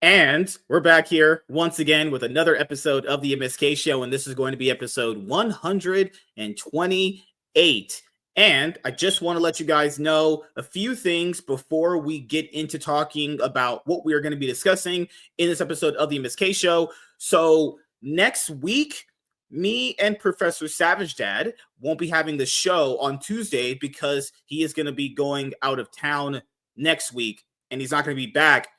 And we're back here once again with another episode of the MSK show, and this is going to be episode 128. And I just want to let you guys know a few things before we get into talking about what we are going to be discussing in this episode of the MSK show. So next week, me and Professor Savage Dad won't be having the show on Tuesday because he is going to be going out of town next week, and he's not going to be back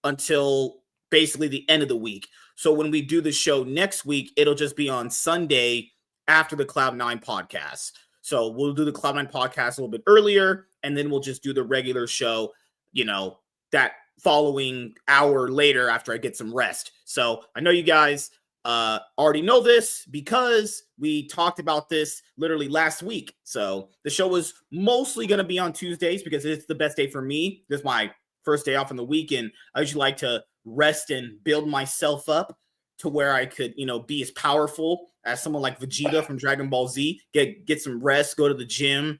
until basically the end of the week. So when we do the show next week, it'll just be on Sunday after the Cloud9 podcast. So we'll do the Cloud9 podcast a little bit earlier, and then we'll just do the regular show, that following hour later after I get some rest. So I know you guys already know this because we talked about this literally last week. So the show was mostly going to be on Tuesdays because it's the best day for me. This is my first day off in the week, and I usually like to rest and build myself up to where I could, be as powerful as someone like Vegeta from Dragon Ball Z, get some rest, go to the gym,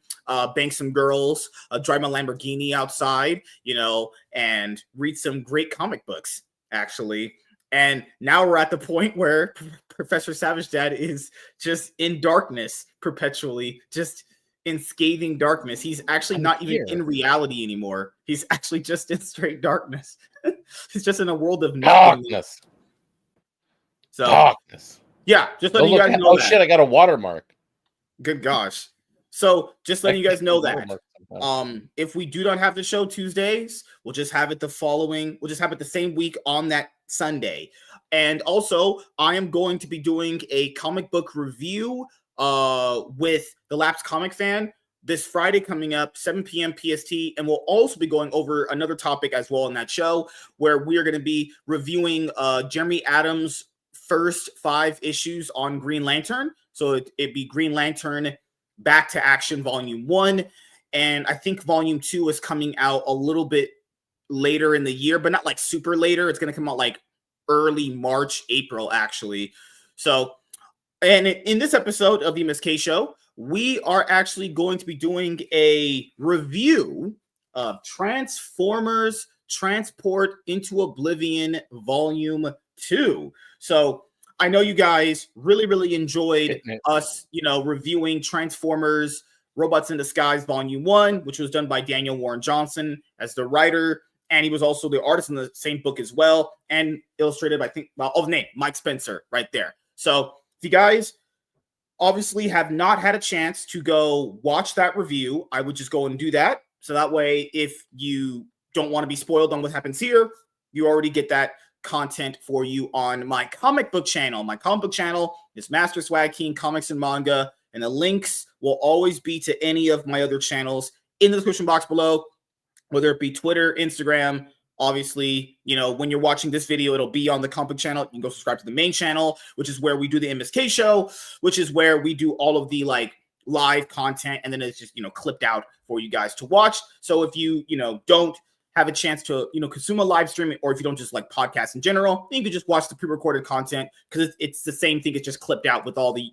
bang some girls, drive my Lamborghini outside, and read some great comic books, actually. And now we're at the point where Professor Savage Dad is just in darkness perpetually, just in scathing darkness. He's actually not even in reality anymore. He's actually just in straight darkness. He's just in a world of darkness. So darkness. Yeah, just letting you guys know. Oh shit, I got a watermark. Good gosh. So just letting you guys know that if we do not have the show Tuesdays, we'll just have it the same week on that Sunday. And also, I am going to be doing a comic book review with the Lapsed Comic Fan this Friday coming up, 7 p.m. PST, and we'll also be going over another topic as well in that show where we are going to be reviewing Jeremy Adams' first 5 issues on Green Lantern. So it'd be Green Lantern Back to Action Volume 1, and I think Volume 2 is coming out a little bit later in the year, but not like super later. It's going to come out like early March, April, actually. So, and in this episode of the MSK show, we are actually going to be doing a review of Transformers Transport into Oblivion Volume 2. So I know you guys really enjoyed us, reviewing Transformers Robots in Disguise Volume 1, which was done by Daniel Warren Johnson as the writer. And he was also the artist in the same book as well, and illustrated by, Mike Spencer right there. So if you guys obviously have not had a chance to go watch that review, I would just go and do that. So that way, if you don't want to be spoiled on what happens here, you already get that content for you on my comic book channel. My comic book channel is Master Swag King Comics and Manga, and the links will always be to any of my other channels in the description box below, whether it be Twitter, Instagram. Obviously, when you're watching this video, it'll be on the comic book channel. You can go subscribe to the main channel, which is where we do the MSK show, which is where we do all of the live content, and then it's just, clipped out for you guys to watch. So if you, don't have a chance to, consume a live stream, or if you don't just like podcasts in general, you can just watch the pre-recorded content because it's the same thing. It's just clipped out with all the,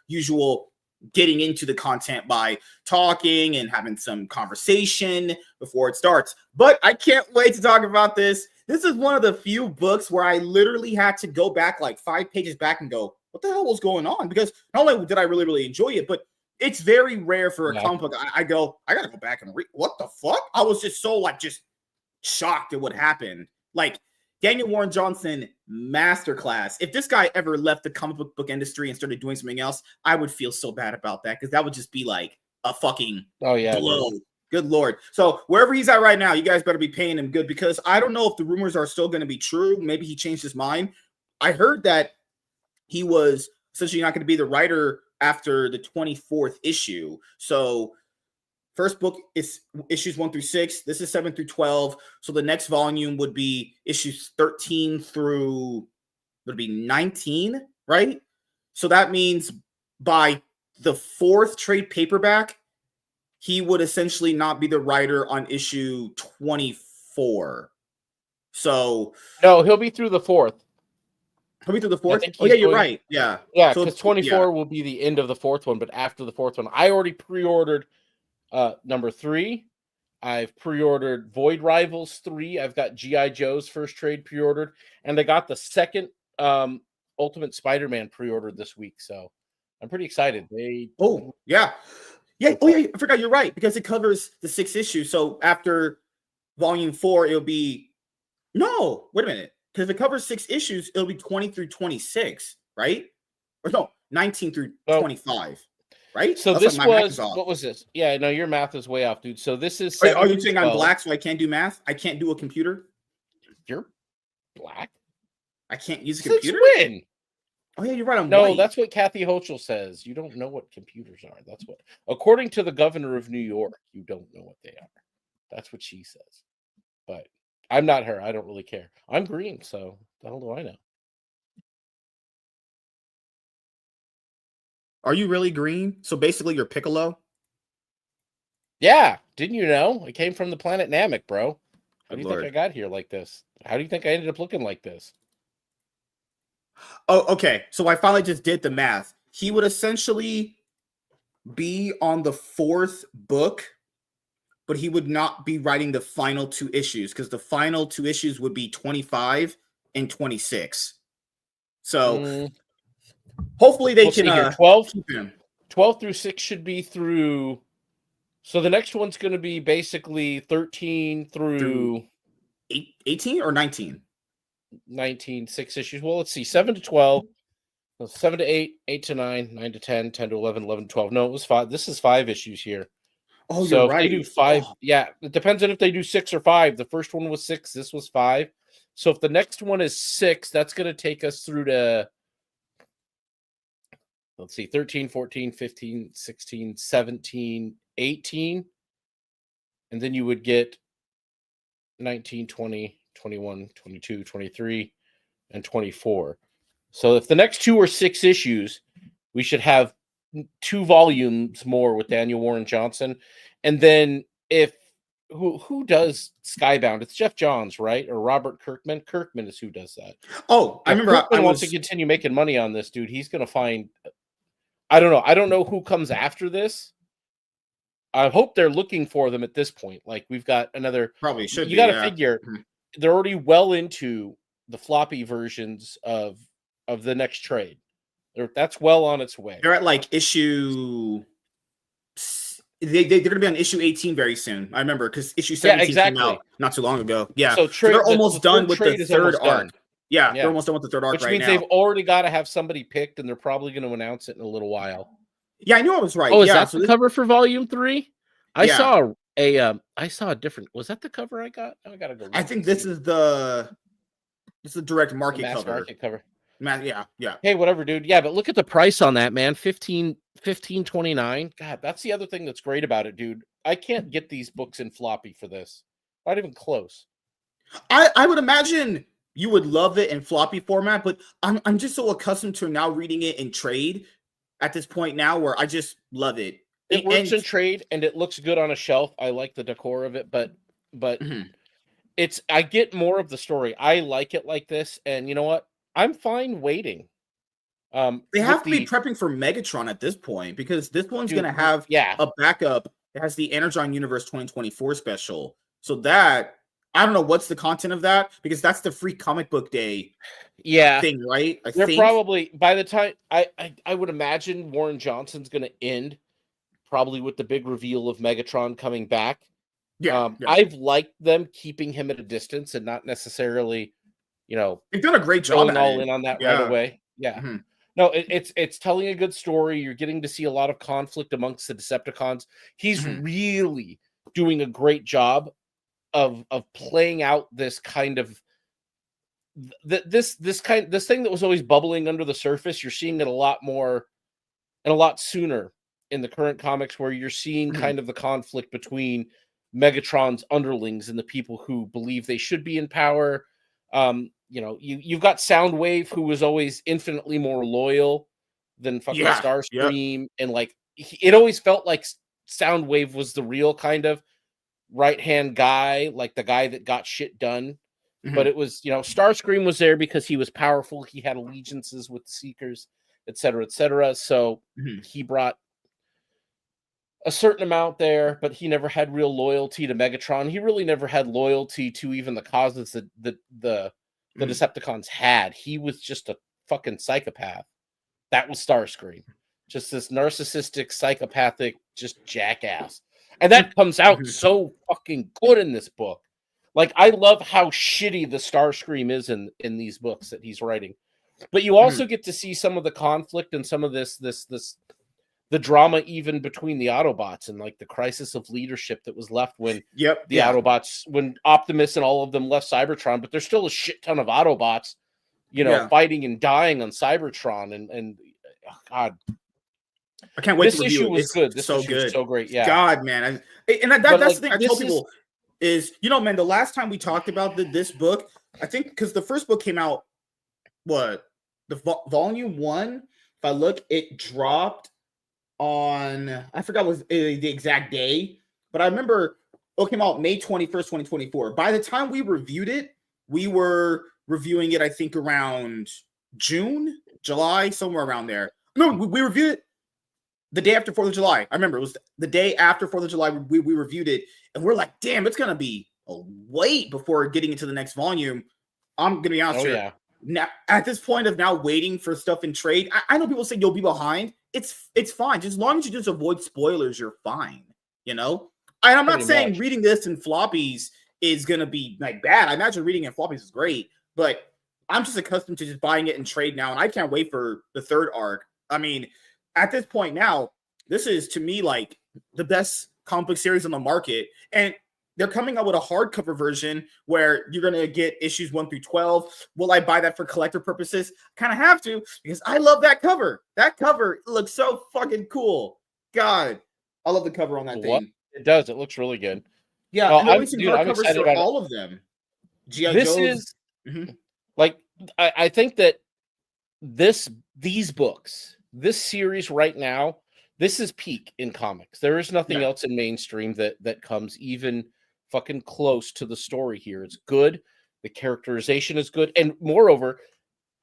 usual getting into the content by talking and having some conversation before it starts. But I can't wait to talk about this. This is one of the few books where I literally had to go back like 5 pages back and go, what the hell was going on? Because not only did I really enjoy it, but it's very rare for a comic book. I gotta go back and read. What the fuck? I was just so just shocked at what happened. Daniel Warren Johnson masterclass. If this guy ever left the comic book industry and started doing something else, I would feel so bad about that, because that would just be like a fucking blow. Good Lord. So wherever he's at right now, you guys better be paying him good, because I don't know if the rumors are still going to be true. Maybe he changed his mind. I heard that he was essentially not going to be the writer after the 24th issue. So first book is issues 1 through 6. This is 7 through 12. So the next volume would be issues 13 through 19, right? So that means by the 4th trade paperback, he would essentially not be the writer on issue 24. So no, he'll be through the 4th. He'll be through the 4th? Oh, yeah, you're right. Yeah. Yeah, because 24 will be the end of the 4th one, but after the 4th one. I already pre-ordered number 3, I've pre-ordered Void Rivals 3. I've got G.I. Joe's first trade pre-ordered, and I got the second Ultimate Spider-Man pre-ordered this week. So I'm pretty excited. Oh yeah. Oh yeah. I forgot. You're right, because it covers the 6 issues. So after volume 4, it'll be no. Wait a minute. Because if it covers 6 issues, it'll be 20 through 26, right? Or no, 19 through 25. Right? So this was, what was this? Yeah, no, your math is way off, dude. So this is. Are you saying I'm black, so I can't do math? I can't do a computer? You're black? I can't use a computer? Win. Oh, yeah, you're right. I'm no, white. That's what Kathy Hochul says. You don't know what computers are. That's what, according to the governor of New York, you don't know what they are. That's what she says. But I'm not her. I don't really care. I'm green, so the hell do I know? Are you really green? So basically, you're Piccolo? Yeah. Didn't you know? I came from the planet Namek, bro. How do you think I got here like this? How do you think I ended up looking like this? Oh, okay. So I finally just did the math. He would essentially be on the 4th book, but he would not be writing the final 2 issues, because the final 2 issues would be 25 and 26. So hopefully they can here. 12 through 6 should be through. So the next one's going to be basically 13 through 18 or 19. 19, 6 issues. Well, let's see. 7 to 12. 7 to 8, 8 to 9, 9 to 10, 10 to 11, 11 to 12. No, it was 5. This is 5 issues here. Oh, so you're right. If they do 5, yeah, it depends on if they do 6 or 5. The first one was 6. This was 5. So if the next one is 6, that's going to take us through to, let's see, 13, 14, 15, 16, 17, 18. And then you would get 19, 20, 21, 22, 23, and 24. So if the next 2 are 6 issues, we should have 2 volumes more with Daniel Warren Johnson. And then if who does Skybound? It's Jeff Johns, right? Or Robert Kirkman? Kirkman is who does that. Oh, I remember. Kirkman wants to continue making money on this, dude. He's going to find, I don't know. I don't know who comes after this. I hope they're looking for them at this point. Like, we've got another. Probably should. You got to figure they're already well into the floppy versions of the next trade. That's well on its way. They're at like issue. They're going to be on issue 18 very soon. I remember, because issue 17 came out not too long ago. Yeah, so they're almost done with the 3rd arc. Yeah, they're almost done with the 3rd arc, which means they've already got to have somebody picked, and they're probably going to announce it in a little while. Yeah, I knew I was right. Oh, is that the cover for volume 3? I saw a different. Was that the cover I got? I gotta go. I think this is the direct market cover. Market cover. Yeah. Hey, whatever, dude. Yeah, but look at the price on that, man. $15.29. God, that's the other thing that's great about it, dude. I can't get these books in floppy for this. Not even close. I would imagine you would love it in floppy format, but I'm just so accustomed to now reading it in trade at this point now, where I just love it. It works in trade, and it looks good on a shelf. I like the decor of it, but it's, I get more of the story. I like it like this, and you know what? I'm fine waiting. They have to be prepping for Megatron at this point, because this one's going to have a backup. It has the Energon Universe 2024 special. So that, I don't know what's the content of that, because that's the free comic book day thing, right? They're probably, by the time, I would imagine Warren Johnson's going to end probably with the big reveal of Megatron coming back. I've liked them keeping him at a distance and not necessarily, they've done a great job all in on that right away. Yeah. No, it's telling a good story. You're getting to see a lot of conflict amongst the Decepticons. He's really doing a great job of playing out this kind of this thing that was always bubbling under the surface. You're seeing it a lot more and a lot sooner in the current comics, where you're seeing kind of the conflict between Megatron's underlings and the people who believe they should be in power. You've got Soundwave, who was always infinitely more loyal than fucking Starscream. And like, it always felt like Soundwave was the real kind of right-hand guy, like the guy that got shit done. But it was, Starscream was there because he was powerful. He had allegiances with the Seekers, et cetera, et cetera. So he brought a certain amount there, but he never had real loyalty to Megatron. He really never had loyalty to even the causes that the Decepticons had. He was just a fucking psychopath. That was Starscream. Just this narcissistic, psychopathic, just jackass. And that comes out so fucking good in this book. Like, I love how shitty the Starscream is in these books that he's writing. But you also get to see some of the conflict and some of the drama even between the Autobots and like the crisis of leadership that was left when Autobots, when Optimus and all of them left Cybertron, but there's still a shit ton of Autobots, fighting and dying on Cybertron. And oh God, I can't wait to review it. This issue was good. This issue was so great. Yeah. God, man. That's the thing I tell people is, man, the last time we talked about this book, I think because the first book came out, the volume 1, if I look, it dropped on, I forgot what the exact day, but I remember it came out May 21st, 2024. By the time we reviewed it, we were reviewing it, I think, around June, July, somewhere around there. No, we reviewed it the day after 4th of July. I remember it was the day after 4th of July. We reviewed it, and we're like, damn, it's going to be a wait before getting into the next volume. I'm going to be honest here. Yeah. Now, at this point of now waiting for stuff in trade, I know people say you'll be behind. It's fine. Just as long as you just avoid spoilers, you're fine. And I'm not saying reading this in floppies is going to be like bad. I imagine reading in floppies is great, but I'm just accustomed to just buying it in trade now, and I can't wait for the third arc. I mean, at this point now, this is to me like the best comic book series on the market, and they're coming out with a hardcover version where you're going to get issues 1 through 12. Will I buy that for collector purposes? Kind of have to, because I love that cover. That cover looks so fucking cool. God, I love the cover on that thing. It does. It looks really good. Yeah, oh, and I'm excited for all of them. This is like, I think that these books, this series right now, this is peak in comics. There is nothing else in mainstream that comes even fucking close to the story here. It's good. The characterization is good. And moreover,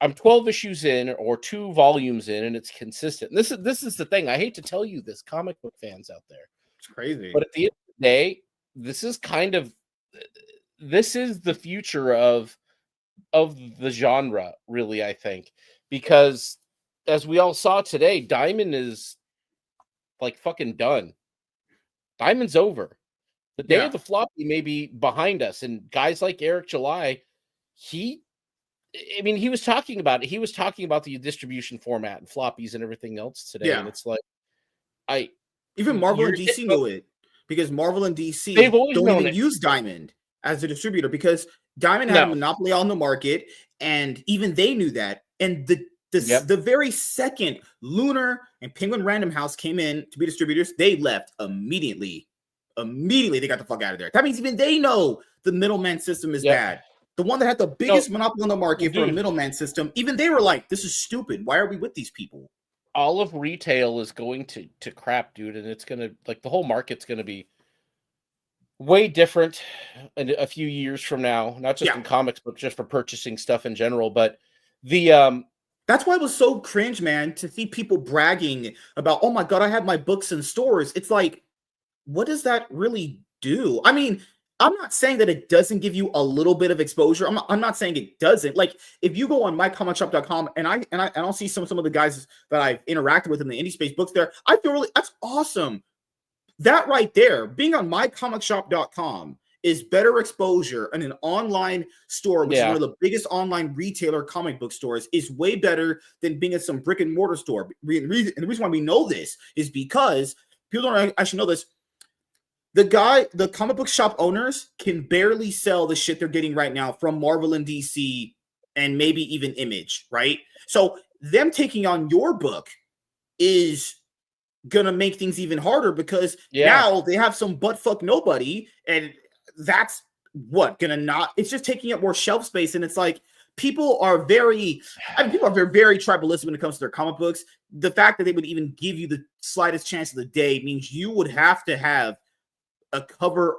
I'm 12 issues in or 2 volumes in, and it's consistent. And this is the thing. I hate to tell you this, comic book fans out there. It's crazy. But at the end of the day, this is the future of the genre, really, I think. Because as we all saw today, Diamond is like fucking done. Diamond's over. The day of the floppy may be behind us, and guys like Eric July, he was talking about it. He was talking about the distribution format and floppies and everything else today. And it's like, even Marvel and DC knew it, because Marvel and DC don't even use Diamond as a distributor, because Diamond had a monopoly on the market, and even they knew that. And the very second Lunar and Penguin Random House came in to be distributors, they left immediately. They got the fuck out of there. That means even they know the middleman system is bad. The one that had the biggest monopoly on the market for a middleman system, even they were like, this is stupid. Why are we with these people? All of retail is going to crap, dude. And it's going to, like, the whole market's going to be way different in a few years from now. Not just in comics, but just for purchasing stuff in general. But that's why it was so cringe, man, to see people bragging about, oh my God, I have my books in stores. It's like, what does that really do? I mean, I'm not saying that it doesn't give you a little bit of exposure. I'm not saying it doesn't. Like, if you go on mycomicshop.com and I'll see some of the guys that I've interacted with in the indie space books there, I feel that's awesome. That right there, being on mycomicshop.com is better exposure in an online store, which is one of the biggest online retailer comic book stores, is way better than being at some brick and mortar store. And the reason why we know this is because people don't actually know this. The comic book shop owners can barely sell the shit they're getting right now from Marvel and DC and maybe even Image, right? So them taking on your book is gonna make things even harder, because now they have some buttfuck nobody, and that's it's just taking up more shelf space. And it's like, people are very tribalistic when it comes to their comic books. The fact that they would even give you the slightest chance of the day means you would have to have a cover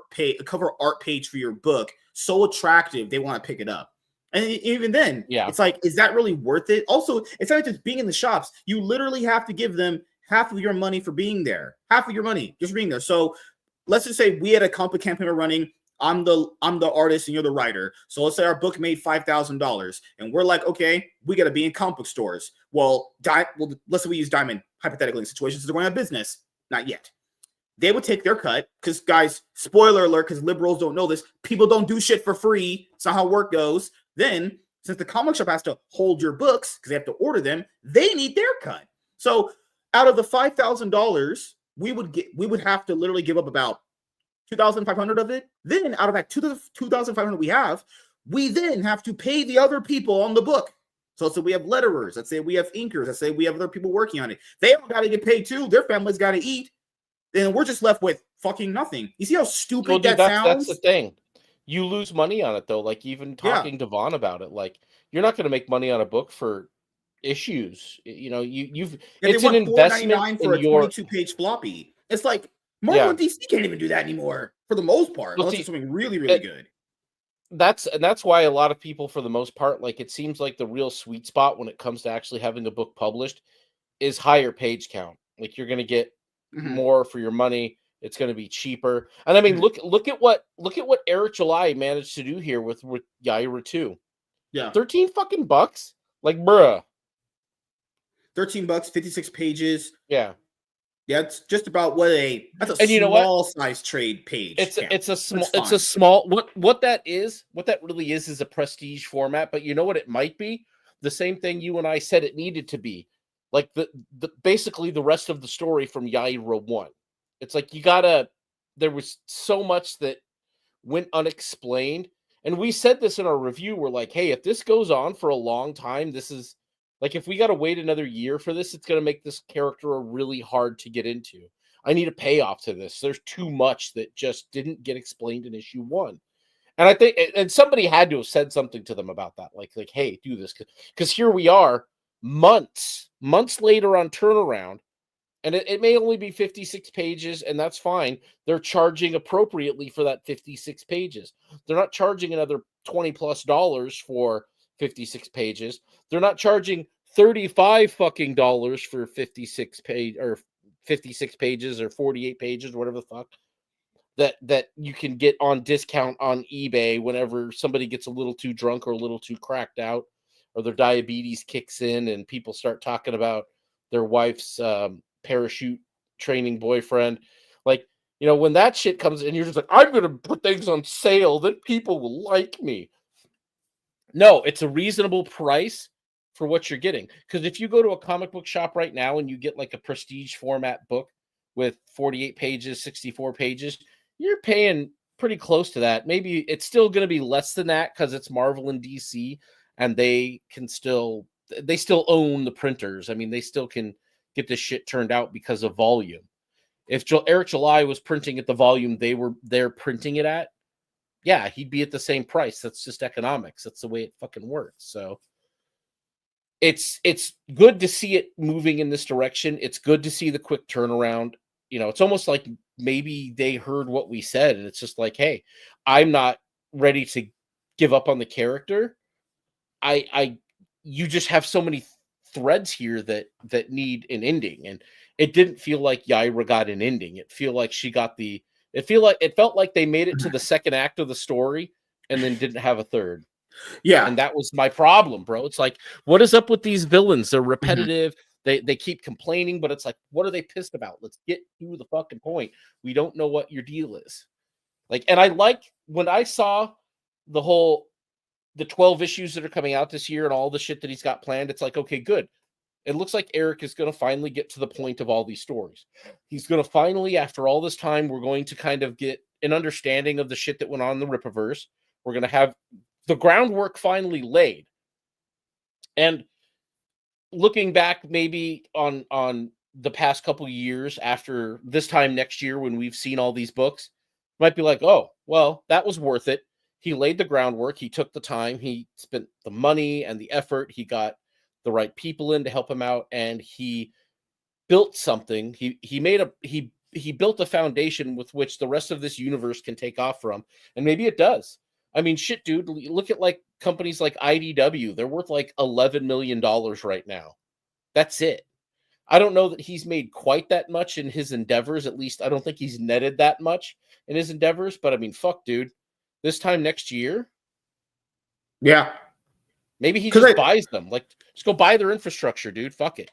art page for your book so attractive they want to pick it up. And even then, it's like, is that really worth it? Also, it's not just being in the shops. You literally have to give them half of your money for being there. Half of your money just being there. So let's just say we had a comic book campaign running. I'm the artist and you're the writer. So let's say our book made $5,000 and we're like, okay, we got to be in comic book stores. Well, let's say we use Diamond hypothetically in situations they're going out of business. Not yet. They would take their cut because, guys, spoiler alert, because liberals don't know this, people don't do shit for free. It's not how work goes. Then, since the comic shop has to hold your books because they have to order them, they need their cut. So out of the $5,000, we would have to literally give up about 2,500 of it. Then out of that 2,500 we then have to pay the other people on the book. So we have letterers. Let's say we have inkers. Let's say we have other people working on it. They all got to get paid too. Their families got to eat. Then we're just left with fucking nothing. You see how stupid that sounds? That's the thing. You lose money on it though. Like even talking to Vaughn about it, like you're not going to make money on a book for issues. You know, it's an investment for a 22-page floppy. It's like Marvel and DC can't even do that anymore for the most part, unless it's something really, really good. That's why a lot of people, for the most part, like it seems like the real sweet spot when it comes to actually having a book published is higher page count. Like you're going to get more for your money. It's going to be cheaper. And I mean, look at what Eric July managed to do here with Yaira 2. Yeah. $13 fucking bucks. Like, bruh. $13, 56 pages. Yeah. Yeah, it's just about that's a small size trade page. It's a small what that really is a prestige format, but you know what it might be? The same thing you and I said it needed to be. Like the basically the rest of the story from Yaira 1. It's like there was so much that went unexplained. And we said this in our review. We're like, hey, if this goes on for a long time, this is like, if we got to wait another year for this, it's going to make this character really hard to get into. I need a payoff to this. There's too much that just didn't get explained in issue 1. And I think, and somebody had to have said something to them about that. Like, hey, do this. Because here we are months later on turnaround. And it may only be 56 pages, and that's fine. They're charging appropriately for that 56 pages. They're not charging another $20+ for 56 pages. They're not charging $35 fucking dollars for 56 pages or 48 pages, or whatever the fuck that you can get on discount on eBay whenever somebody gets a little too drunk or a little too cracked out, or their diabetes kicks in and people start talking about their wife's parachute training boyfriend. Like, you know, when that shit comes in, you're just like, I'm gonna put things on sale that people will like me. No, it's a reasonable price for what you're getting. Because if you go to a comic book shop right now and you get like a prestige format book with 48 pages, 64 pages, you're paying pretty close to that. Maybe it's still going to be less than that because it's Marvel and DC, and they still own the printers. I mean, they still can get this shit turned out because of volume. If Eric July was printing at the volume they're printing it at, yeah, he'd be at the same price. That's just economics. That's the way it fucking works. So it's good to see it moving in this direction. It's good to see the quick turnaround. You know, it's almost like maybe they heard what we said, and it's just like, hey, I'm not ready to give up on the character. You just have so many threads here that need an ending, and it didn't feel like Yaira got an ending. It felt like they made it to the second act of the story and then didn't have a third. Yeah. And that was my problem, bro. It's like, what is up with these villains? They're repetitive. They keep complaining, but it's like, what are they pissed about? Let's get to the fucking point. We don't know what your deal is. Like, and I like when I saw the 12 issues that are coming out this year and all the shit that he's got planned, it's like, okay, good. It looks like Eric is going to finally get to the point of all these stories. He's going to finally, after all this time, we're going to kind of get an understanding of the shit that went on in the Rippaverse. We're going to have the groundwork finally laid. And looking back maybe on the past couple of years after this time next year when we've seen all these books, might be like, oh, well, that was worth it. He laid the groundwork. He took the time. He spent the money and the effort. He got the right people in to help him out, and he built something. He built a foundation with which the rest of this universe can take off from, and maybe it does. I mean, shit, dude, look at like companies like IDW. They're worth like $11 million right now. That's it. I don't know that he's made quite that much in his endeavors. At least I don't think he's netted that much in his endeavors. But I mean, fuck, dude. This time next year, yeah. Maybe he just buys them. Like, just go buy their infrastructure, dude. Fuck it.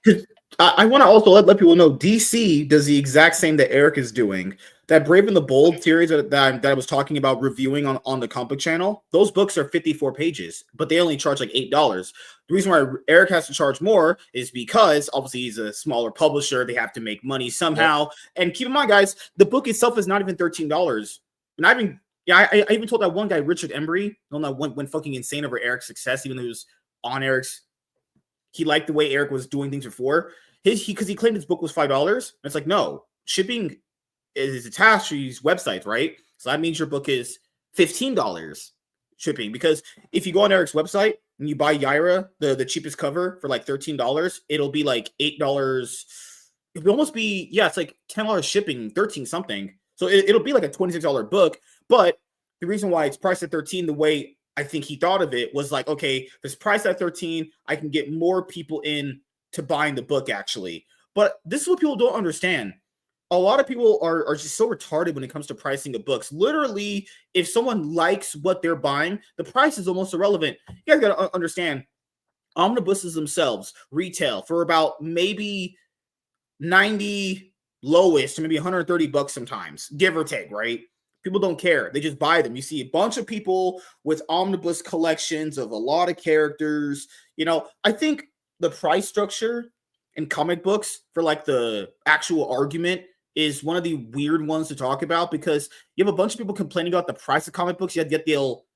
I want to also let people know DC does the exact same that Eric is doing. That Brave and the Bold series that I was talking about reviewing on the comic channel, those books are 54 pages, but they only charge like $8. The reason why Eric has to charge more is because obviously he's a smaller publisher. They have to make money somehow. Yep. And keep in mind, guys, the book itself is not even $13. Not even, yeah, I even told that one guy, Richard Embry, went fucking insane over Eric's success, even though he was on Eric's. He liked the way Eric was doing things before. Because he claimed his book was $5. And it's like, no, shipping is attached to these websites, right? So that means your book is $15 shipping. Because if you go on Eric's website and you buy Yaira, the cheapest cover for like $13, it'll be like $8. It'll almost be, yeah, it's like $10 shipping, 13 something. So it'll be like a $26 book. But the reason why it's priced at 13, the way I think he thought of it was like, okay, if it's priced at 13, I can get more people in to buying the book actually. But this is what people don't understand. A lot of people are just so retarded when it comes to pricing of books. Literally, if someone likes what they're buying, the price is almost irrelevant. You guys got to understand, omnibuses themselves retail for about maybe 90 lowest to maybe $130 sometimes, give or take, right? People don't care. They just buy them. You see a bunch of people with omnibus collections of a lot of characters. You know, I think the price structure in comic books for like the actual argument is one of the weird ones to talk about, because you have a bunch of people complaining about the price of comic books, yet they'll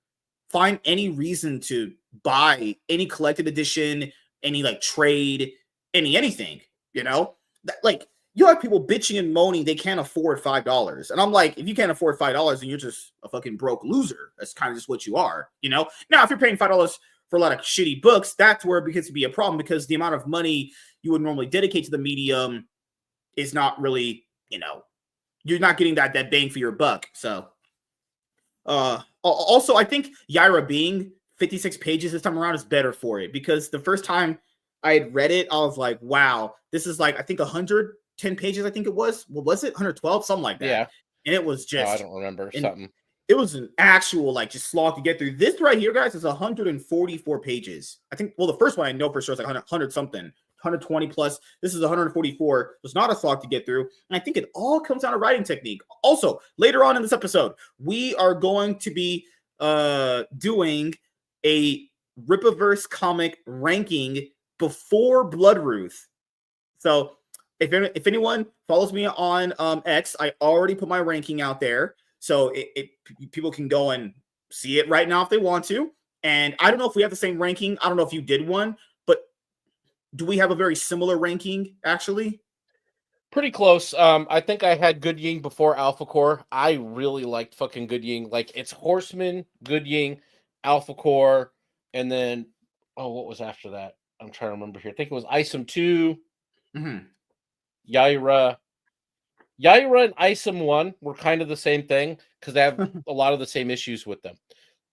find any reason to buy any collected edition, any like trade, anything, you know? Like, you have people bitching and moaning they can't afford $5. And I'm like, if you can't afford $5, then you're just a fucking broke loser. That's kind of just what you are, you know? Now, if you're paying $5 for a lot of shitty books, that's where it begins to be a problem, because the amount of money you would normally dedicate to the medium is not really, you know, you're not getting that bang for your buck. So, also, I think Yaira being 56 pages this time around is better for it, because the first time I had read it, I was like, wow, this is like, I think 110 pages, I think it was. What was it? 112, something like that. Yeah. And it was just, I don't remember something. It was an actual like just slog to get through. This right here, guys, is 144 pages. I think, well, the first one I know for sure is like 100 something, 120 plus. This is 144. It's not a slog to get through. And I think it all comes down to writing technique. Also, later on in this episode, we are going to be doing a Rippaverse comic ranking before Bloodruth. So if anyone follows me on X, I already put my ranking out there. So people can go and see it right now if they want to. And I don't know if we have the same ranking. I don't know if you did one, but do we have a very similar ranking, actually? Pretty close. I think I had Good Ying before Alpha Core. I really liked fucking Good Ying. Like, it's Horseman, Good Ying, Alpha Core, and then, what was after that? I'm trying to remember here. I think it was Isom 2, Yaira. Yaira and Isom 1 were kind of the same thing, because they have a lot of the same issues with them.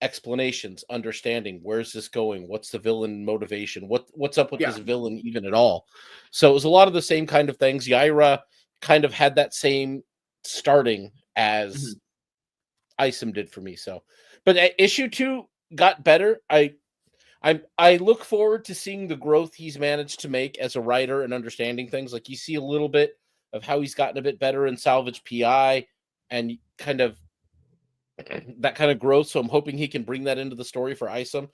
Explanations, understanding, where's this going? What's the villain motivation? What's up with this villain even at all? So it was a lot of the same kind of things. Yaira kind of had that same starting as Isom did for me. So, but issue 2 got better. I look forward to seeing the growth he's managed to make as a writer and understanding things. Like, you see a little bit of how he's gotten a bit better in Salvage PI and kind of that kind of growth. So I'm hoping he can bring that into the story for Isom.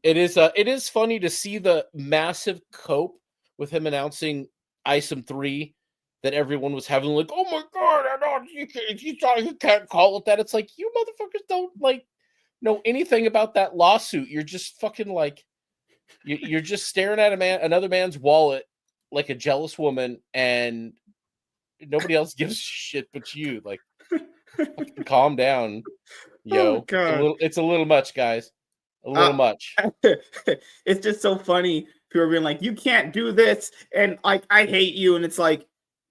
It is funny to see the massive cope with him announcing Isom 3 that everyone was having, like, oh my god, I don't, you can't call it that. It's like, you motherfuckers don't like know anything about that lawsuit. You're just fucking like, you're just staring at another man's wallet like a jealous woman, and nobody else gives a shit but you. Like, calm down, yo. It's a little much, guys. A little much. It's just so funny. People are being like, you can't do this, and like, I hate you. And it's like,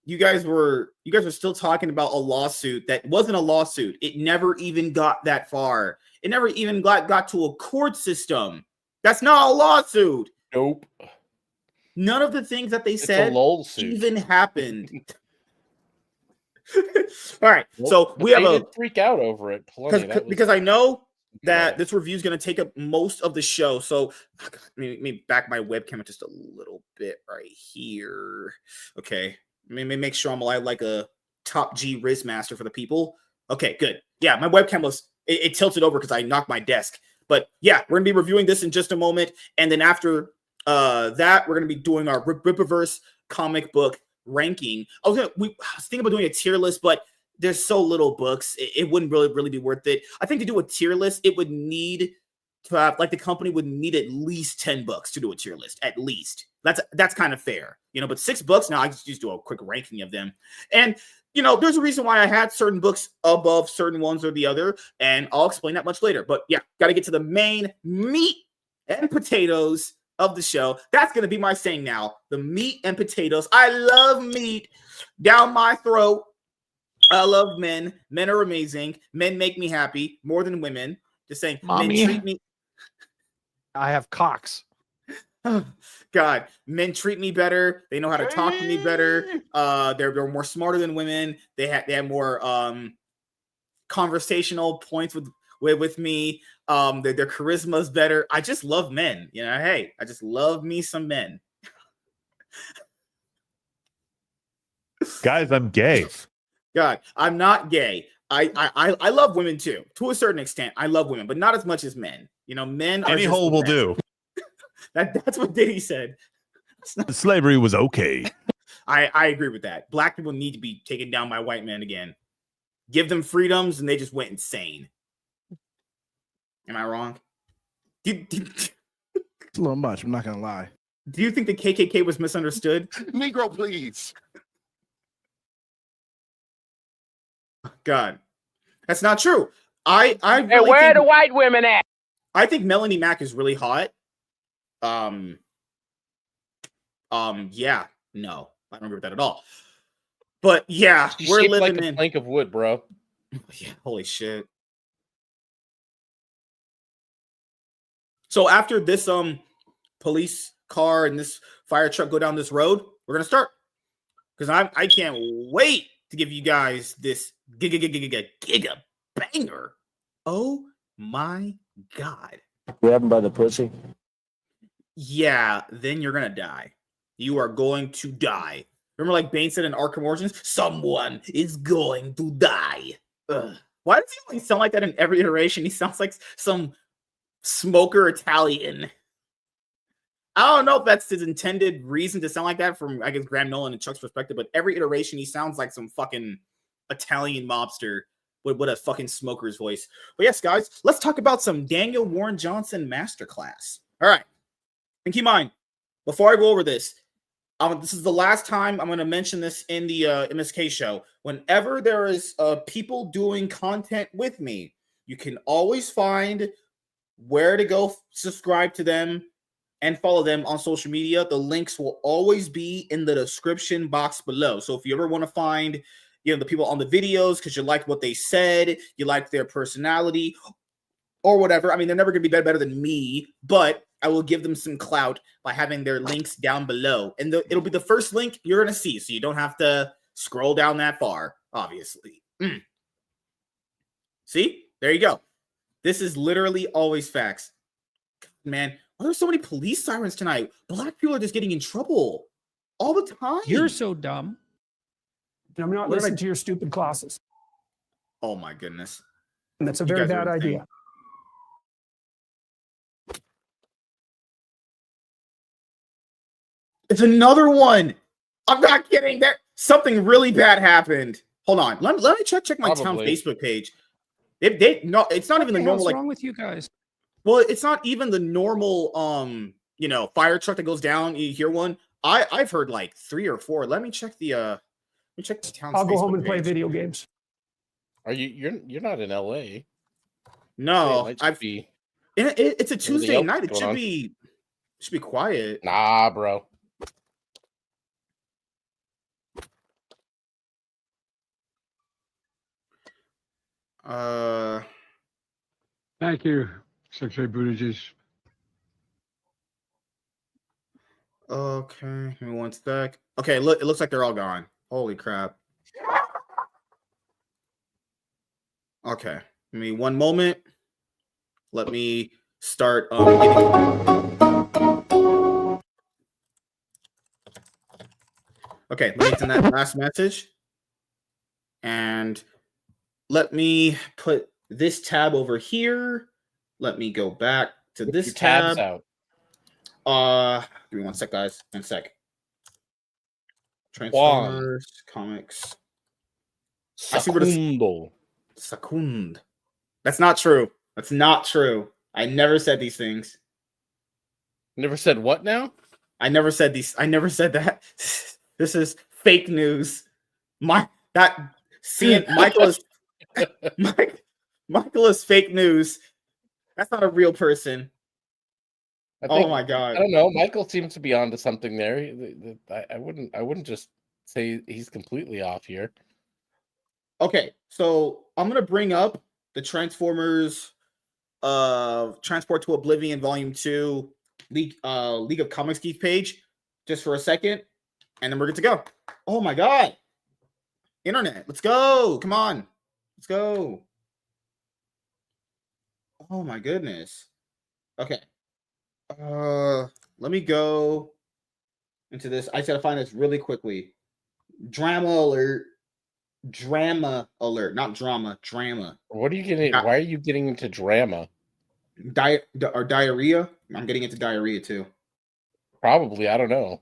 you guys were still talking about a lawsuit that wasn't a lawsuit. It never even got that far. It never even got to a court system. That's not a lawsuit. Nope. None of the things that they It's said a lull suit. even happened. All right, Well, so we have they a did freak out over it because I know that Right. this review is going to take up most of the show. So let me back my webcam just a little bit right here. Okay, let me make sure I'm like a top G Riz master for the people. Okay, good. Yeah, my webcam was it tilted over because I knocked my desk. But yeah, we're gonna be reviewing this in just a moment, and then after that, we're gonna be doing our Rippaverse comic book ranking. I was thinking about doing a tier list, but there's so little books, it wouldn't really be worth it. I think to do a tier list, it would need to have like the company would need at least 10 books to do a tier list, at least. That's kind of fair, you know. But 6 books now, I just do a quick ranking of them, and you know, there's a reason why I had certain books above certain ones or the other, and I'll explain that much later. But yeah, got to get to the main meat and potatoes of the show. That's going to be my saying now. The meat and potatoes. I love meat down my throat. I love men. Men are amazing. Men make me happy more than women. Just saying, Mommy. men treat me. I have cocks. God, men treat me better. They know how to talk to me better. They're more smarter than women. They have more conversational points with me. Their charisma is better. I just love men. You know, hey, I just love me some men. Guys, I'm gay. God, I'm not gay. I love women too, to a certain extent. I love women, but not as much as men. You know, men are Any hole will do. That's what Diddy said. Slavery was okay. I agree with that. Black people need to be taken down by white men again. Give them freedoms, and they just went insane. Am I wrong? It's a little much. I'm not gonna lie. Do you think the KKK was misunderstood? Negro, please. God, that's not true. I really Hey, where are think, the white women at? I think Melanie Mack is really hot. Yeah, no, I don't agree with that at all. But yeah, She's we're shaped living like a in. plank of wood, bro. Yeah, holy shit. So after this police car and this fire truck go down this road, we're gonna start because I can't wait to give you guys this giga banger. Oh my god. Grab him by the pussy. Yeah, then you're gonna die. You are going to die. Remember, like Bane said in Arkham Origins, someone is going to die. Ugh. Why does he always sound like that in every iteration? He sounds like some smoker Italian. I don't know if that's his intended reason to sound like that from, I guess, Graham Nolan and Chuck's perspective, but every iteration he sounds like some fucking Italian mobster with a fucking smoker's voice. But yes, guys, let's talk about some Daniel Warren Johnson masterclass. All right. And keep in mind, before I go over this, this is the last time I'm going to mention this in the MSK show. Whenever there is people doing content with me, you can always find where to go subscribe to them and follow them on social media. The links will always be in the description box below. So if you ever want to find, you know, the people on the videos because you liked what they said, you liked their personality or whatever. I mean, they're never going to be better than me, but I will give them some clout by having their links down below. And it'll be the first link you're going to see, so you don't have to scroll down that far, obviously. See? There you go. This is literally always facts. Man, why are there so many police sirens tonight? Black people are just getting in trouble all the time. You're so dumb. I'm not listening to your stupid classes. Oh my goodness. And that's a very bad idea. It's another one. I'm not kidding. There, something really bad happened. Hold on. Let me check my town Facebook page. No, it's not even the normal. What's wrong with you guys? Well, it's not even the normal you know, fire truck that goes down. You hear one. I've heard like 3 or 4. Let me check the town's I'll go home and page. play video games. Are you're not in LA? No, it's a Tuesday night. It should be quiet. Nah, bro. Thank you, Secretary Buttigieg. Okay, give me one sec. Okay, look, it looks like they're all gone. Holy crap. Okay, give me one moment. Let me start Okay, let me send that last message. And let me put this tab over here. Let me go back to this tab. Tabs out. Give me one sec, guys. One sec. Transformers, comics. Secundo. Secund. That's not true. That's not true. I never said these things. Never said what now? I never said these. I never said that. This is fake news. Michael is Michael is fake news. That's not a real person. Oh my god! I don't know. Michael seems to be onto something there. I wouldn't just say he's completely off here. Okay, so I'm gonna bring up the Transformers, Transport to Oblivion Volume 2 League of Comics Geek page just for a second, and then we're good to go. Oh my god! Internet, let's go! Come on, let's go! Oh my goodness. Okay. Let me go into this. I just gotta find this really quickly. Drama alert, not drama, drama. What are you getting? Why are you getting into drama? Diarrhea? I'm getting into diarrhea too. Probably, I don't know.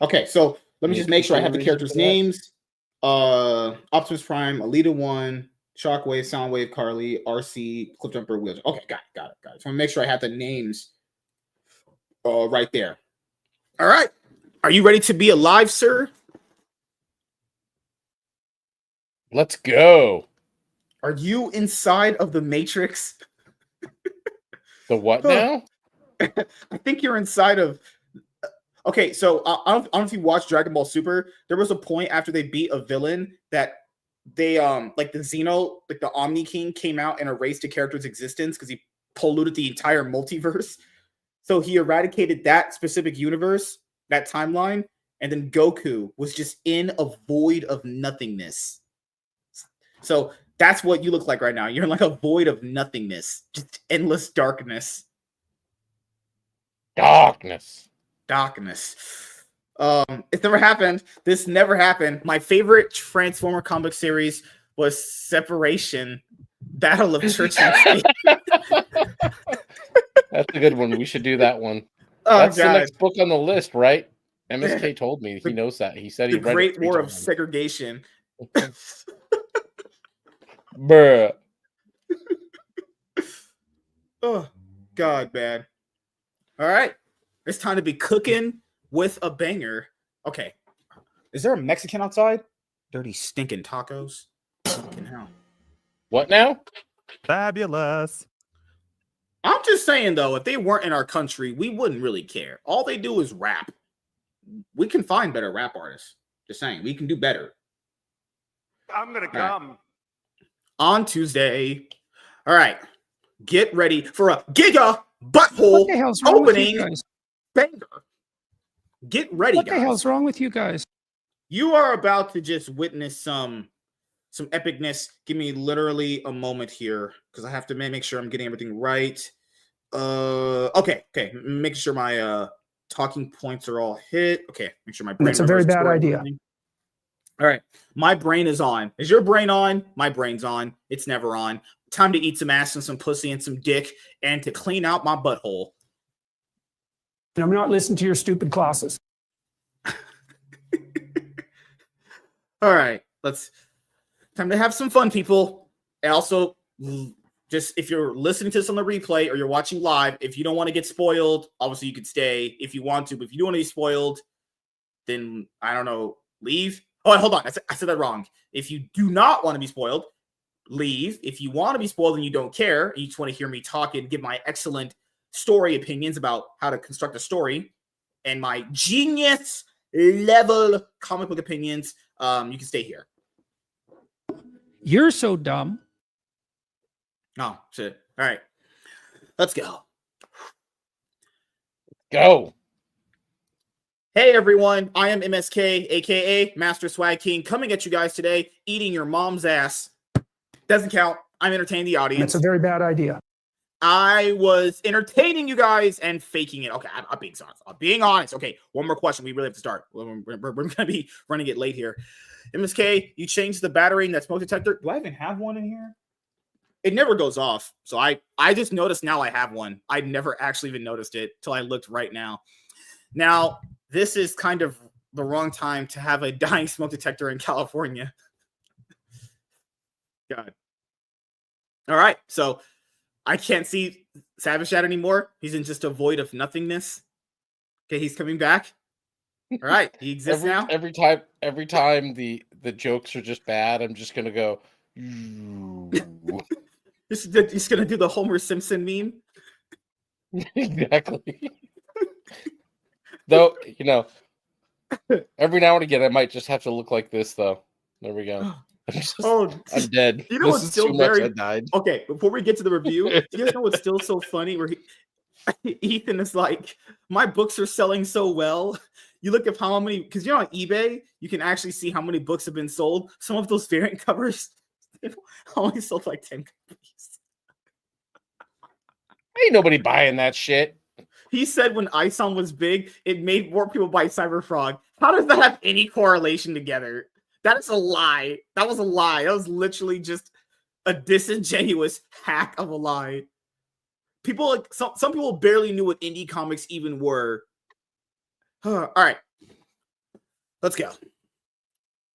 Okay, so let me just make sure I have the characters' names. Optimus Prime, Alita 1, Shockwave, Soundwave, Carly, RC, Cliffjumper, Wheeljack. Okay, got it. So I'm gonna make sure I have the names right there. All right. Are you ready to be alive, sir? Let's go. Are you inside of the Matrix? The what now? I think you're inside of... Okay, so I don't know if you watched Dragon Ball Super. There was a point after they beat a villain that they like the Xeno, like the Omni King came out and erased a character's existence because he polluted the entire multiverse. So he eradicated that specific universe, that timeline, and then Goku was just in a void of nothingness. So that's what you look like right now. You're in like a void of nothingness, just endless darkness. Darkness. It never happened. This never happened. My favorite Transformer comic series was Separation, Battle of Church and State. That's a good one. We should do that one. Oh, that's God. the next book on the list, right? MSK told me he knows that. He said he read read Great it War of times. Segregation. Bruh. Oh, God, man. All right. It's time to be cooking with a banger. Okay. Is there a Mexican outside? Dirty stinking tacos. Fucking hell. What now? Fabulous. I'm just saying, though, if they weren't in our country, we wouldn't really care. All they do is rap. We can find better rap artists. Just saying. We can do better. I'm going to come. Right. On Tuesday. All right. Get ready for a Giga Butthole opening banger. Get ready, what guys. What the hell's wrong with you guys? You are about to just witness some epicness. Give me literally a moment here because I have to make sure I'm getting everything right. Okay. Making sure my talking points are all hit. Okay, make sure my brain. That's a very bad idea. Everything. All right, my brain is on. Is your brain on? My brain's on. It's never on. Time to eat some ass and some pussy and some dick and to clean out my butthole. And I'm not listening to your stupid classes. All right, time to have some fun, people. And also, just if you're listening to this on the replay or you're watching live, if you don't want to get spoiled, obviously you could stay if you want to. But if you don't want to be spoiled, then I don't know, leave. Oh, hold on, I said that wrong. If you do not want to be spoiled, leave. If you want to be spoiled and you don't care, and you just want to hear me talk and give my excellent story opinions about how to construct a story and my genius level comic book opinions, you can stay here. You're so dumb. Oh, shit. All right. Let's go. Go. Hey everyone, I am MSK, aka Master Swag King, coming at you guys today, eating your mom's ass. Doesn't count. I'm entertaining the audience. It's a very bad idea. I was entertaining you guys and faking it. Okay, I'm being honest. I'm being honest. Okay, one more question. We really have to start. We're going to be running it late here. MSK, you changed the battery in that smoke detector. Do I even have one in here? It never goes off. So I just noticed now I have one. I never actually even noticed it till I looked right now. Now, this is kind of the wrong time to have a dying smoke detector in California. God. All right, so I can't see Savage Dad anymore. He's in just a void of nothingness. Okay, he's coming back. All right, he exists now. Every time the jokes are just bad, I'm just gonna go. He's gonna do the Homer Simpson meme. Exactly. Though, every now and again, I might just have to look like this, though. There we go. I'm dead. You know what's still very... I died. Okay, before we get to the review, you guys know what's still so funny? Where Ethan is like, my books are selling so well. You look at how many, because on eBay, you can actually see how many books have been sold. Some of those variant covers only sold like 10 copies. Ain't nobody buying that shit. He said when ISOM was big, it made more people buy Cyberfrog. How does that have any correlation together? That is a lie. That was a lie. That was literally just a disingenuous hack of a lie. People like some people barely knew what indie comics even were. All right, let's go.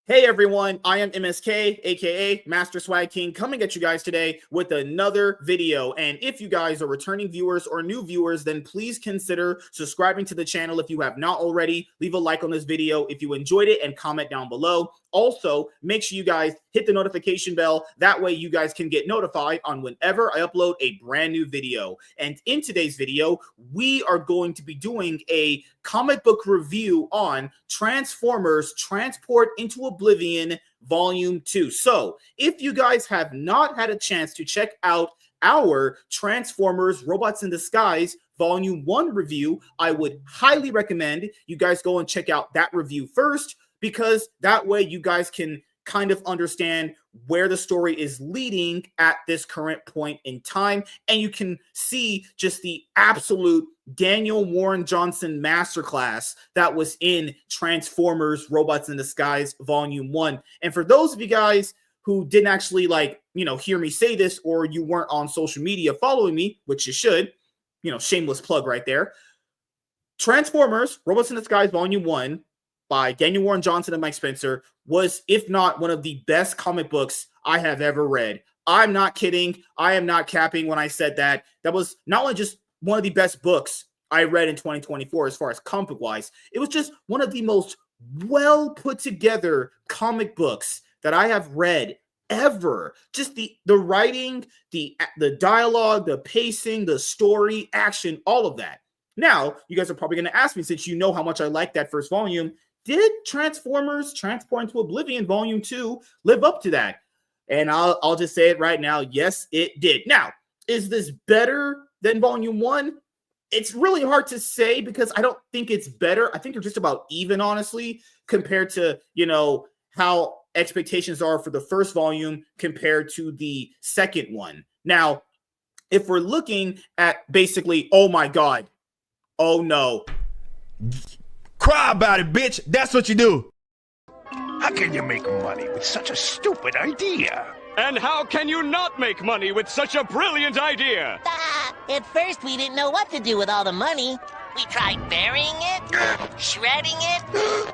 Hey everyone, I am MSK, aka Master Swag King, coming at you guys today with another video. And if you guys are returning viewers or new viewers, then please consider subscribing to the channel if you have not already. Leave a like on this video if you enjoyed it and comment down below. Also, make sure you guys hit the notification bell. That way you guys can get notified on whenever I upload a brand new video. And in today's video, we are going to be doing a comic book review on Transformers Transport into Oblivion Volume 2. So if you guys have not had a chance to check out our Transformers Robots in Disguise Volume 1 review, I would highly recommend you guys go and check out that review first, because that way you guys can kind of understand where the story is leading at this current point in time. And you can see just the absolute Daniel Warren Johnson masterclass that was in Transformers Robots in Disguise Volume 1. And for those of you guys who didn't actually hear me say this, or you weren't on social media following me, which you should, shameless plug right there. Transformers Robots in Disguise Volume 1 by Daniel Warren Johnson and Mike Spencer was, if not one of the best comic books I have ever read. I'm not kidding. I am not capping when I said that. That was not only just one of the best books I read in 2024 as far as comic book wise, it was just one of the most well put together comic books that I have read ever. Just the writing, the dialogue, the pacing, the story, action, all of that. Now, you guys are probably going to ask me, since you know how much I like that first volume, did Transformers Transport into Oblivion Volume 2 live up to that? And I'll just say it right now. Yes, it did. Now, is this better than Volume 1? It's really hard to say, because I don't think it's better. I think they're just about even, honestly, compared to, how expectations are for the first volume compared to the second one. Now, if we're looking at basically, oh my God, oh no. Cry about it, bitch. That's what you do. How can you make money with such a stupid idea? And how can you not make money with such a brilliant idea? At first, we didn't know what to do with all the money. We tried burying it, shredding it,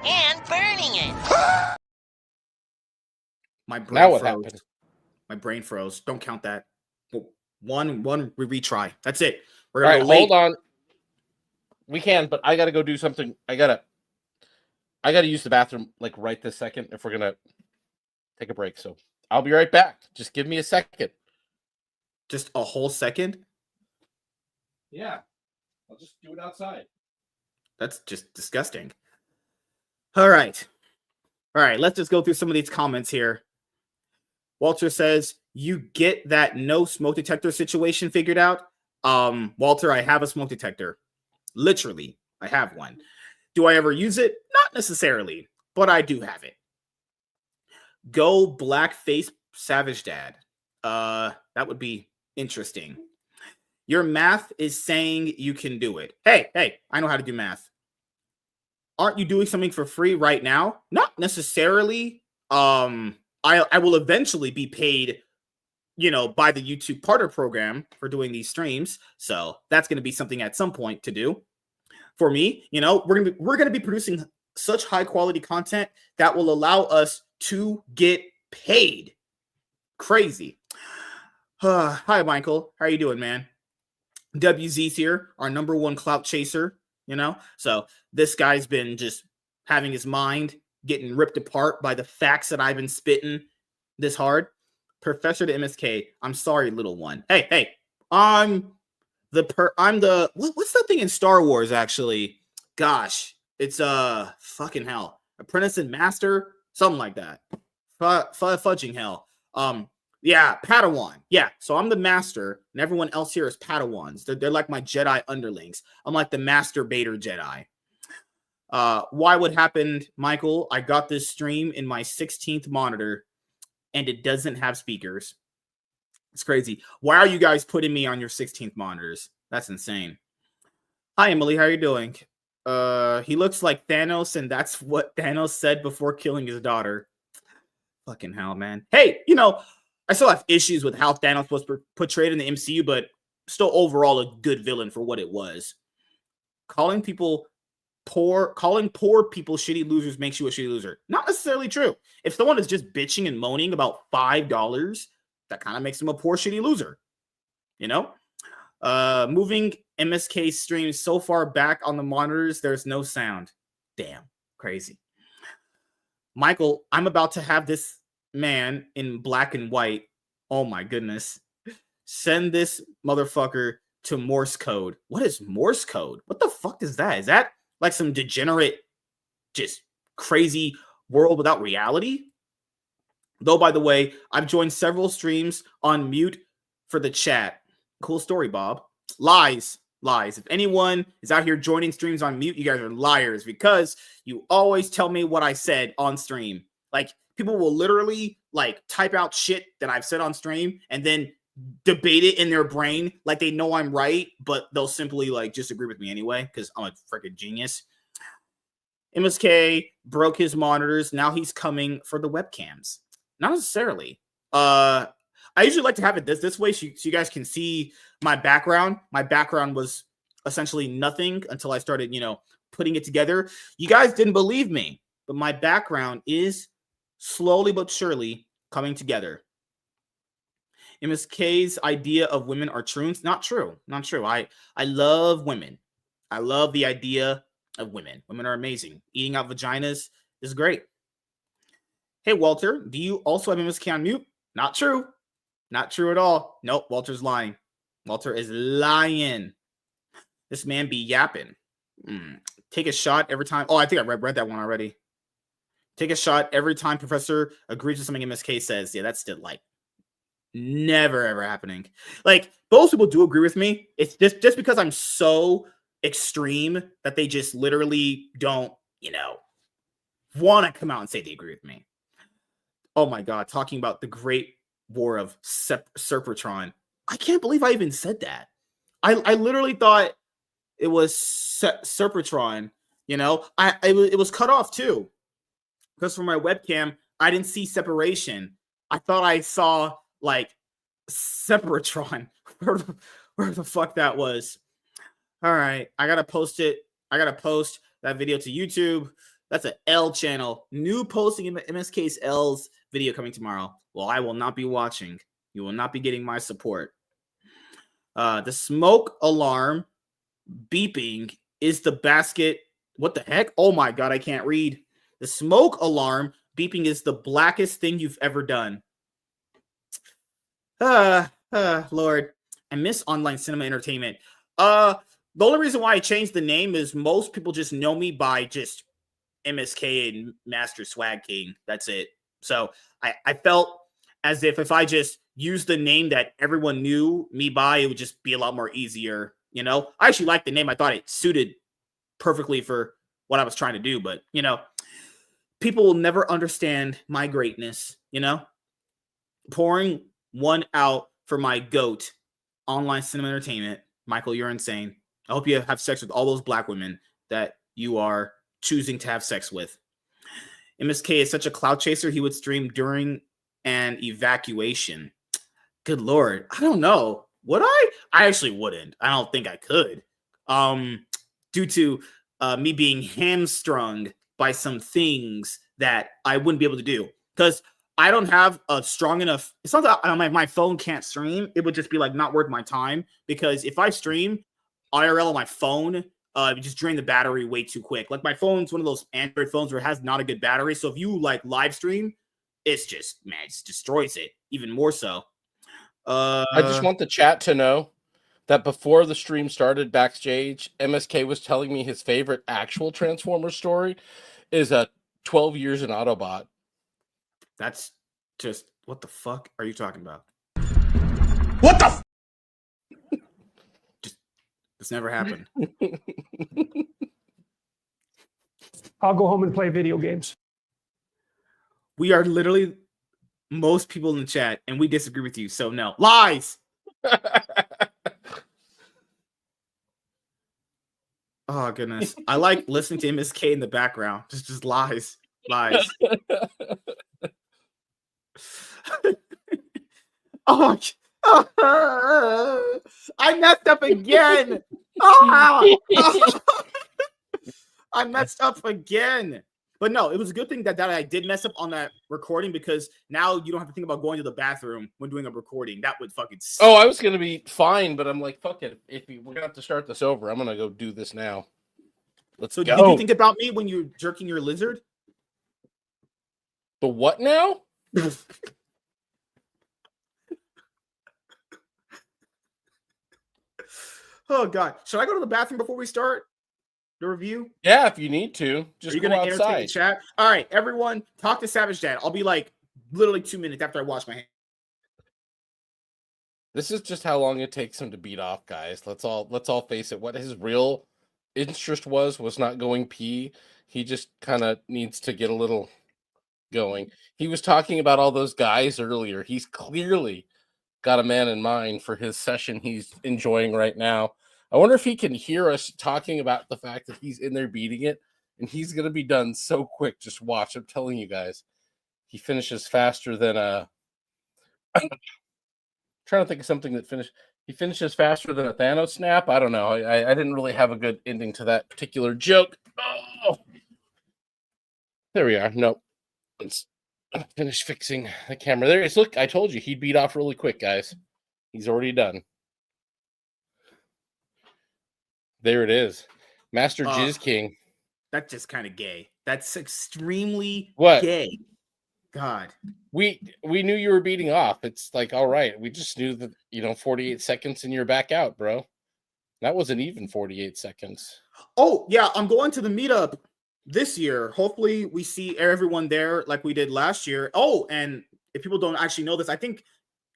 and burning it. My brain froze. Happened? My brain froze. Don't count that. One retry. That's it. We're gonna hold on. We can, but I gotta go do something. I gotta use the bathroom right this second if we're gonna take a break. So I'll be right back. Just give me a second. Just a whole second? Yeah. I'll just do it outside. That's just disgusting. All right. Let's just go through some of these comments here. Walter says, you get that no smoke detector situation figured out? Walter, I have a smoke detector. Literally, I have one. Do I ever use it? Not necessarily, but I do have it. Go blackface savage dad. That would be interesting. Your math is saying you can do it. Hey, I know how to do math. Aren't you doing something for free right now? Not necessarily. I will eventually be paid, by the YouTube partner program for doing these streams. So that's going to be something at some point to do for me. We're going to be producing such high quality content that will allow us to get paid. Crazy. Hi, Michael. How are you doing, man? WZ's here, our number one clout chaser, So this guy's been just having his mind getting ripped apart by the facts that I've been spitting this hard. Professor to MSK, I'm sorry, little one. Hey, I'm the what's that thing in Star Wars actually? Gosh, it's fucking hell. Apprentice and Master, something like that. Fudging hell. Yeah, Padawan. Yeah, so I'm the master, and everyone else here is Padawans. They're like my Jedi underlings. I'm like the masturbator Jedi. Why what happened, Michael? I got this stream in my 16th monitor, and it doesn't have speakers. It's crazy. Why are you guys putting me on your 16th monitors? That's insane. Hi, Emily. How are you doing? He looks like Thanos, and that's what Thanos said before killing his daughter. Fucking hell, man. Hey, I still have issues with how Thanos was portrayed in the MCU, but still overall a good villain for what it was. Calling poor people shitty losers makes you a shitty loser. Not necessarily true. If someone is just bitching and moaning about $5, that kind of makes them a poor shitty loser. Moving MSK streams so far back on the monitors, there's no sound. Damn, crazy. Michael, I'm about to have this man in black and white. Oh my goodness. Send this motherfucker to Morse code. What is Morse code? What the fuck is that? Is that like some degenerate, just crazy world without reality? Though, by the way, I've joined several streams on mute for the chat. Cool story, Bob. Lies. If anyone is out here joining streams on mute, you guys are liars because you always tell me what I said on stream. Like, people will literally type out shit that I've said on stream and then debate it in their brain like they know I'm right, but they'll simply just agree with me anyway because I'm a freaking genius. MSK broke his monitors. Now he's coming for the webcams. Not necessarily. I usually like to have it this way so you guys can see my background. My background was essentially nothing until I started, putting it together. You guys didn't believe me, but my background is slowly but surely coming together. MSK's idea of women are troons. Not true. I love women. I love the idea of women. Women are amazing. Eating out vaginas is great. Hey, Walter, do you also have MSK on mute? Not true. Not true at all. Nope, Walter's lying. Walter is lying. This man be yapping. Take a shot every time. Oh, I think I read that one already. Take a shot every time Professor agrees with something MSK says. Yeah, that's still never ever happening. Most people do agree with me. It's just because I'm so extreme that they just literally don't, want to come out and say they agree with me. Oh my God, talking about the great war of Serpentron. I can't believe I even said that. I literally thought it was Serpentron. It was cut off too. Because for my webcam, I didn't see separation. I thought I saw Separatron. Where the fuck that was. All right. I gotta post it. I gotta post that video to YouTube. That's an L channel. New posting in MSK's L's video coming tomorrow. Well, I will not be watching. You will not be getting my support. The smoke alarm beeping is the basket. What the heck? Oh my God, I can't read. The smoke alarm beeping is the blackest thing you've ever done. Lord, I miss online cinema entertainment. The only reason why I changed the name is most people just know me by just MSK and Master Swag King. That's it. So I felt as if I just used the name that everyone knew me by, it would just be a lot more easier. I actually liked the name. I thought it suited perfectly for what I was trying to do. But, you know, people will never understand my greatness, you know? Pouring one out for my GOAT, online cinema entertainment. Michael, you're insane. I hope you have sex with all those black women that you are choosing to have sex with. MSK is such a cloud chaser, he would stream during an evacuation. Good Lord. I don't know. Would I? I actually wouldn't. I don't think I could. Due to me being hamstrung by some things that I wouldn't be able to do. Because I don't have a strong enough. It's not that my phone can't stream. It would just be like not worth my time. Because if I stream IRL on my phone, it just drain the battery way too quick. Like my phone's one of those Android phones where it has not a good battery. So if you like live stream, it's just, man, it just destroys it even more so. I just want the chat to know that before the stream started backstage, MSK was telling me his favorite actual Transformers story is 12 Years in Autobot. That's just, what the fuck are you talking about? What the This never happened. I'll go home and play video games. We are literally most people in the chat, and we disagree with you. So no lies. Oh goodness, I like listening to MSK in the background. Just lies. Oh, I messed up again. Oh. I messed up again. But no, it was a good thing that I did mess up on that recording, because now you don't have to think about going to the bathroom when doing a recording. That would fucking suck. Oh, I was going to be fine, but I'm like, fuck it. If we're going to have to start this over, I'm going to go do this now. Let's go. Did you think about me when you're jerking your lizard? The what now? Oh, God. Should I go to the bathroom before we start the review? Yeah, if you need to. Just go outside. Entertain the chat? All right, everyone, talk to Savage Dad. I'll be like literally 2 minutes after I wash my hands. This is just how long it takes him to beat off, guys. Let's all face it. What his real interest was not going pee. He just kind of needs to get a little going. He was talking about all those guys earlier. He's clearly got a man in mind for his session he's enjoying right now. I wonder if he can hear us talking about the fact that he's in there beating it, and he's going to be done so quick. Just watch. I'm telling you guys. He finishes faster than I'm trying to think of something that he finishes faster than a Thanos snap. I don't know. I didn't really have a good ending to that particular joke. Oh, there we are. Nope. Let's finish fixing the camera. There it is. Look, I told you he'd beat off really quick, guys. He's already done. There it is. Master Jizz King. That's just kind of gay. That's extremely what? Gay. God. We knew you were beating off. It's like, all right. We just knew that, 48 seconds and you're back out, bro. That wasn't even 48 seconds. Oh, yeah. I'm going to the meetup this year. Hopefully we see everyone there like we did last year. Oh, and if people don't actually know this, I think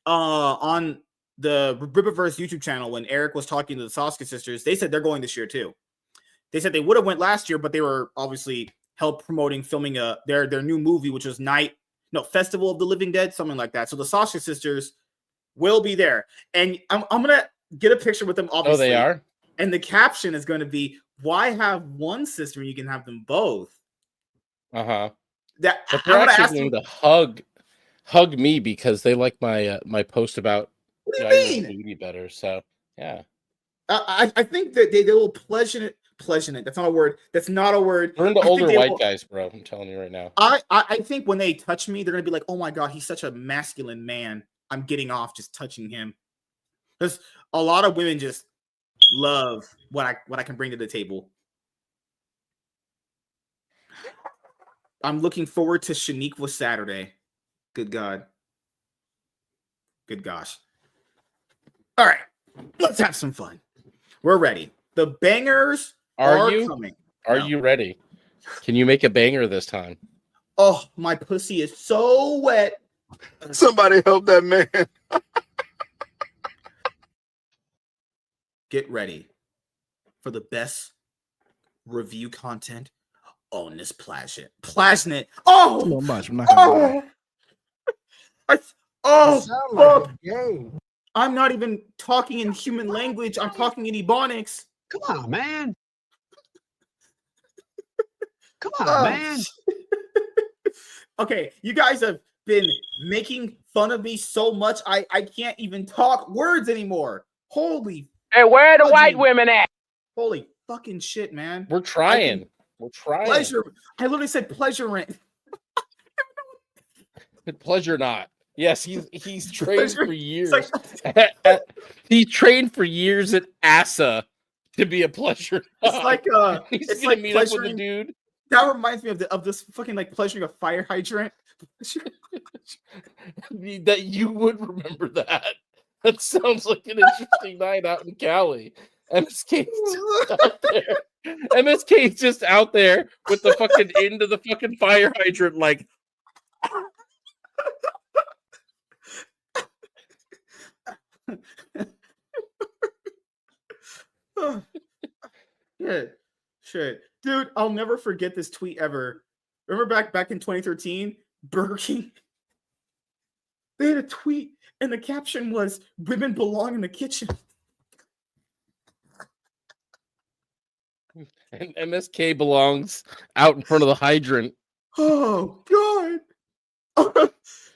on the Rippaverse YouTube channel, when Eric was talking to the Sasuke sisters, they said they're going this year too. They said they would have went last year, but they were obviously filming their new movie, which was Festival of the Living Dead, something like that. So the Sasuke sisters will be there, and I'm gonna get a picture with them. Obviously, oh, they are. And the caption is going to be, "Why have one sister when you can have them both?" But they're actually going to hug me because they like my my post about. What do you mean? Better, so yeah. I think that they will pleasure it. That's not a word. That's not a word. We're into older white guys, bro. I'm telling you right now. I think when they touch me, they're gonna be like, "Oh my god, he's such a masculine man. I'm getting off just touching him." Because a lot of women just love what I can bring to the table. I'm looking forward to Shaniqua Saturday. Good God. Good gosh. All right, let's have some fun. We're ready. The bangers are coming. Are you ready? Can you make a banger this time? Oh, my pussy is so wet. Somebody help that man. Get ready for the best review content on this Plasnet. Oh, a little much. I'm not gonna lie. Fuck. I'm not even talking in human language. I'm talking in Ebonics. Come on, man. Come on, man. Okay, you guys have been making fun of me so much. I can't even talk words anymore. Holy. Hey, where are the white women at? Holy fucking shit, man. We're trying. We're trying. Pleasure. I literally said pleasure rent. Pleasure not. Yes, he's trained for years. Like, he trained for years at ASA to be a pleasure. It's like he's it's gonna like meet up with the dude. That reminds me of this fucking like pleasuring a fire hydrant. That you would remember that. That sounds like an interesting night out in Cali. MSK out there. MSK's just out there with the fucking end of the fucking fire hydrant, like. Shit. Dude, I'll never forget this tweet ever. Remember back in 2013, Burger King? They had a tweet and the caption was, "Women belong in the kitchen." And MSK belongs out in front of the hydrant. Oh, God.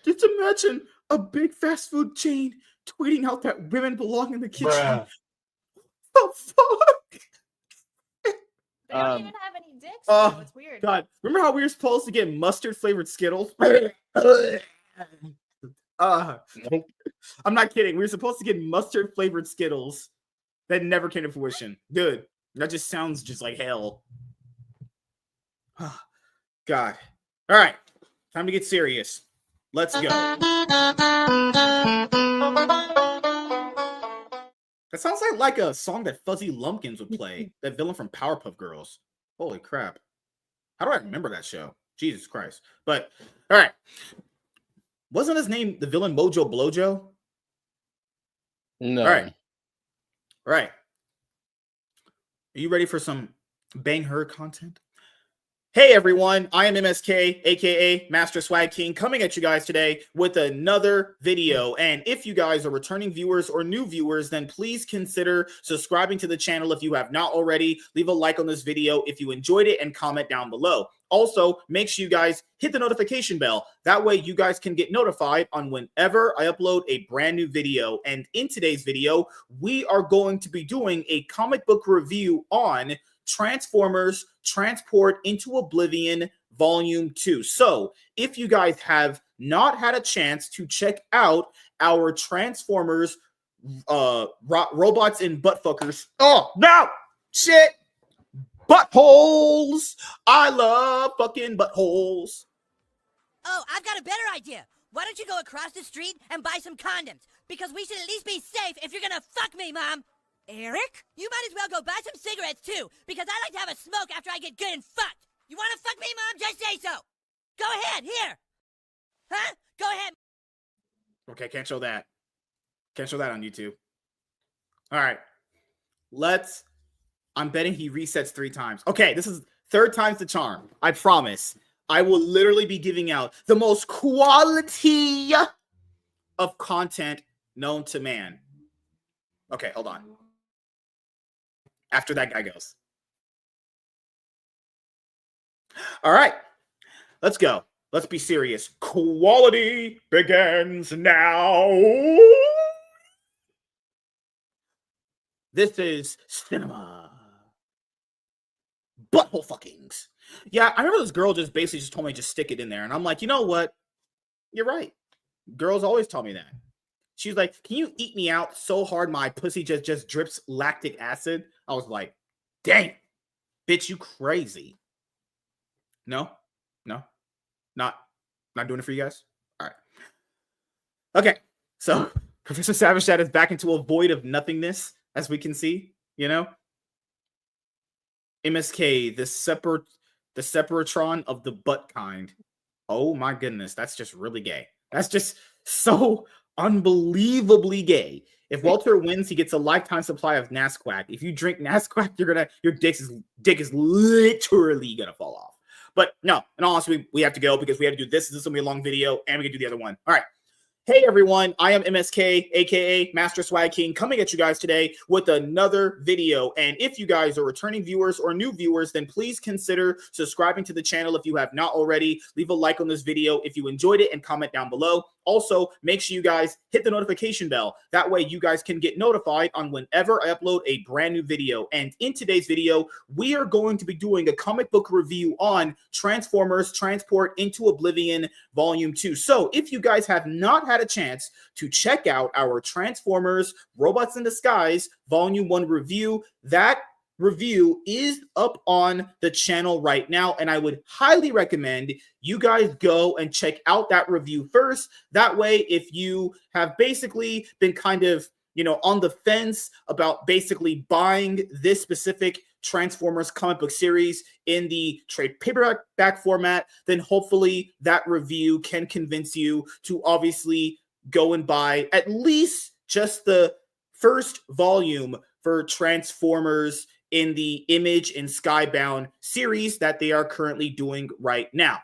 Just imagine a big fast food chain tweeting out that women belong in the kitchen. Bruh. The fuck? They don't even have any dicks, so it's weird. God, remember how we were supposed to get mustard-flavored Skittles? Nope. I'm not kidding. We were supposed to get mustard-flavored Skittles that never came to fruition. Dude, that just sounds just like hell. God. All right, time to get serious. Let's go. That sounds like a song that Fuzzy Lumpkins would play. That villain from Powerpuff Girls. Holy crap. How do I remember that show? Jesus Christ. But, all right. Wasn't his name the villain Mojo Blojo? No. All right. All right. Are you ready for some Bang Her content? Hey everyone, I am MSK, aka Master Swag King, coming at you guys today with another video. And if you guys are returning viewers or new viewers, then please consider subscribing to the channel if you have not already. Leave a like on this video if you enjoyed it and comment down below. Also, make sure you guys hit the notification bell. That way you guys can get notified on whenever I upload a brand new video. And in today's video, we are going to be doing a comic book review on Transformers Transport into Oblivion Volume 2. So, if you guys have not had a chance to check out our Transformers robots and buttfuckers. Oh, no! Shit! Buttholes! I love fucking buttholes. Oh, I've got a better idea. Why don't you go across the street and buy some condoms? Because we should at least be safe if you're gonna fuck me, Mom. Eric? You might as well go buy some cigarettes, too, because I like to have a smoke after I get good and fucked. You want to fuck me, Mom? Just say so. Go ahead, here. Huh? Go ahead. Okay, can't show that. Can't show that on YouTube. All right. I'm betting he resets 3 times. Okay, this is 3rd time's the charm. I promise. I will literally be giving out the most quality of content known to man. Okay, hold on. After that guy goes. All right, let's go. Let's be serious. Quality begins now. This is cinema. Butthole fuckings. Yeah, I remember this girl just basically just told me just stick it in there. And I'm like, you know what? You're right. Girls always tell me that. She's like, can you eat me out so hard my pussy just drips lactic acid? I was like, dang, bitch, you crazy. No, not doing it for you guys. All right. Okay, so Professor Savage Dad is back into a void of nothingness, as we can see, you know? MSK, the separatron of the butt kind. Oh my goodness, that's just really gay. That's just so unbelievably gay. If Walter wins, he gets a lifetime supply of Nasquack. If you drink Nasquack, your dick is literally gonna fall off. But no, and honestly, we have to go because we have to do this. This is going to be a long video, and we can do the other one. All right. Hey everyone, I am MSK, aka Master Swag King, coming at you guys today with another video. And if you guys are returning viewers or new viewers, then please consider subscribing to the channel if you have not already. Leave a like on this video if you enjoyed it and comment down below. Also, make sure you guys hit the notification bell. That way you guys can get notified on whenever I upload a brand new video. And in today's video, we are going to be doing a comic book review on Transformers Transport into Oblivion Volume 2. So if you guys have not had a chance to check out our Transformers Robots in Disguise Volume 1 review, that review is up on the channel right now, and I would highly recommend you guys go and check out that review first. That way, if you have basically been kind of, on the fence about basically buying this specific Transformers comic book series in the trade paperback format, then hopefully that review can convince you to obviously go and buy at least just the first volume for Transformers in the Image and Skybound series that they are currently doing right now.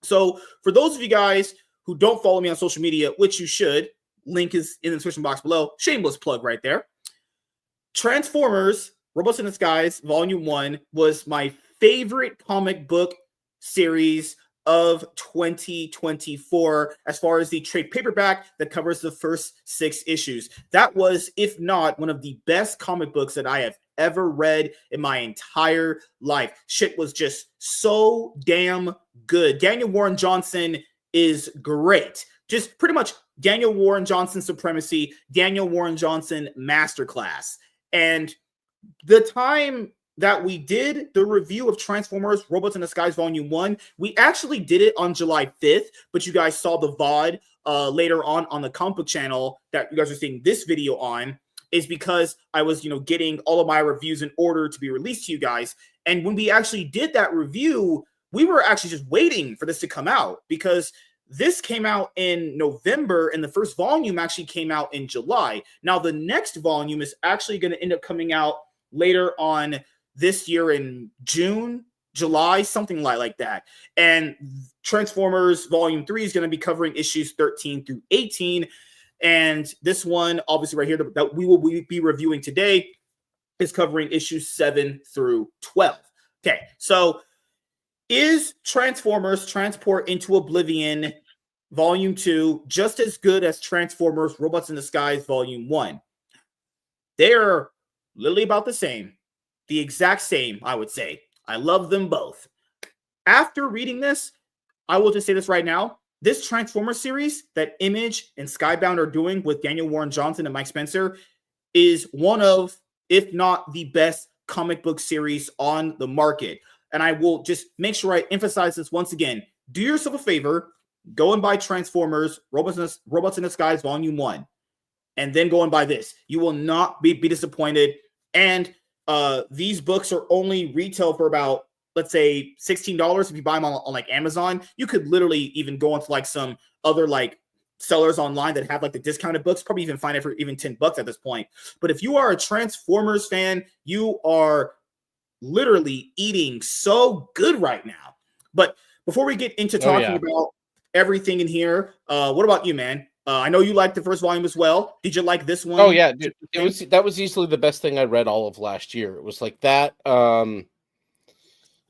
So for those of you guys who don't follow me on social media, which you should, link is in the description box below. Shameless plug right there. Transformers Robots in Disguise Volume 1 was my favorite comic book series of 2024 as far as the trade paperback that covers the first 6 issues. That was, if not, one of the best comic books that I have ever read in my entire life. Shit was just so damn good. Daniel Warren Johnson is great. Just pretty much Daniel Warren Johnson supremacy, Daniel Warren Johnson masterclass. And the time that we did the review of Transformers Robots in Disguise Volume 1, we actually did it on July 5th, but you guys saw the VOD later on the comic book channel that you guys are seeing this video on, is because I was, getting all of my reviews in order to be released to you guys. And when we actually did that review, we were actually just waiting for this to come out because this came out in November and the first volume actually came out in July. Now, the next volume is actually going to end up coming out later on this year in June, July, something like that. And Transformers Volume 3 is going to be covering issues 13 through 18. And this one, obviously right here, that we will be reviewing today is covering issues 7 through 12. Okay, so is Transformers Transport into Oblivion Volume 2 just as good as Transformers Robots in Disguise Volume 1? They're literally about the same. The exact same, I would say. I love them both. After reading this, I will just say this right now. This Transformers series that Image and Skybound are doing with Daniel Warren Johnson and Mike Spencer is one of, if not the best comic book series on the market. And I will just make sure I emphasize this once again. Do yourself a favor. Go and buy Transformers Robots in Disguise Volume 1. And then go and buy this. You will not be disappointed. And these books are only retail for about, let's say, $16 if you buy them on like Amazon. You could literally even go into like some other like sellers online that have like the discounted books, probably even find it for even $10 at this point. But if you are a Transformers fan, you are literally eating so good right now. But before we get into talking about everything in here, what about you, man? I know you liked the first volume as well. Did you like this one? Oh yeah, dude. That was easily the best thing I read all of last year. It was like that. I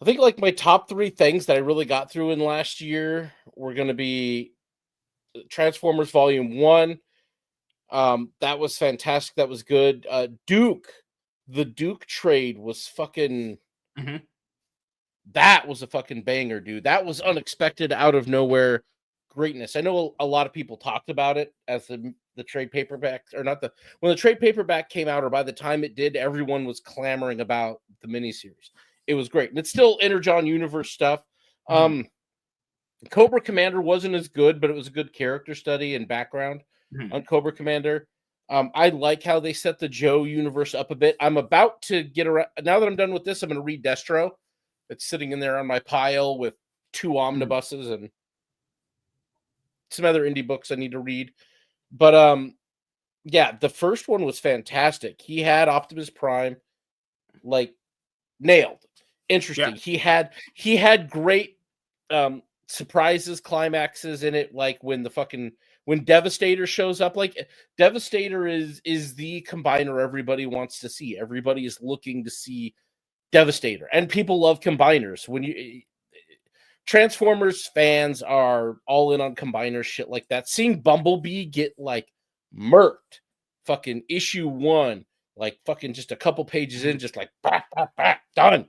think like my top 3 things that I really got through in last year were going to be Transformers Volume 1. That was fantastic. That was good. The Duke trade was fucking. Mm-hmm. That was a fucking banger, dude. That was unexpected, out of nowhere greatness. I know a lot of people talked about it as the trade paperback, or not when the trade paperback came out, or by the time it did, everyone was clamoring about the miniseries. It was great, and it's still Energon universe stuff. Cobra Commander wasn't as good, but it was a good character study and background on Cobra Commander. I like how they set the Joe universe up a bit. I'm about to get around. Now that I'm done with this, I'm going to read Destro. It's sitting in there on my pile with 2 omnibuses and some other indie books I need to read. But yeah, the first one was fantastic. He had Optimus Prime like nailed. interesting. Yeah. He had great surprises, climaxes in it, like when when Devastator shows up. Like Devastator is the combiner everybody wants to see. Everybody is looking to see Devastator, and people love combiners. When you Transformers fans are all in on combiners, shit like that. Seeing Bumblebee get like murked, fucking issue 1, like fucking just a couple pages in, just like bah, bah, bah, done.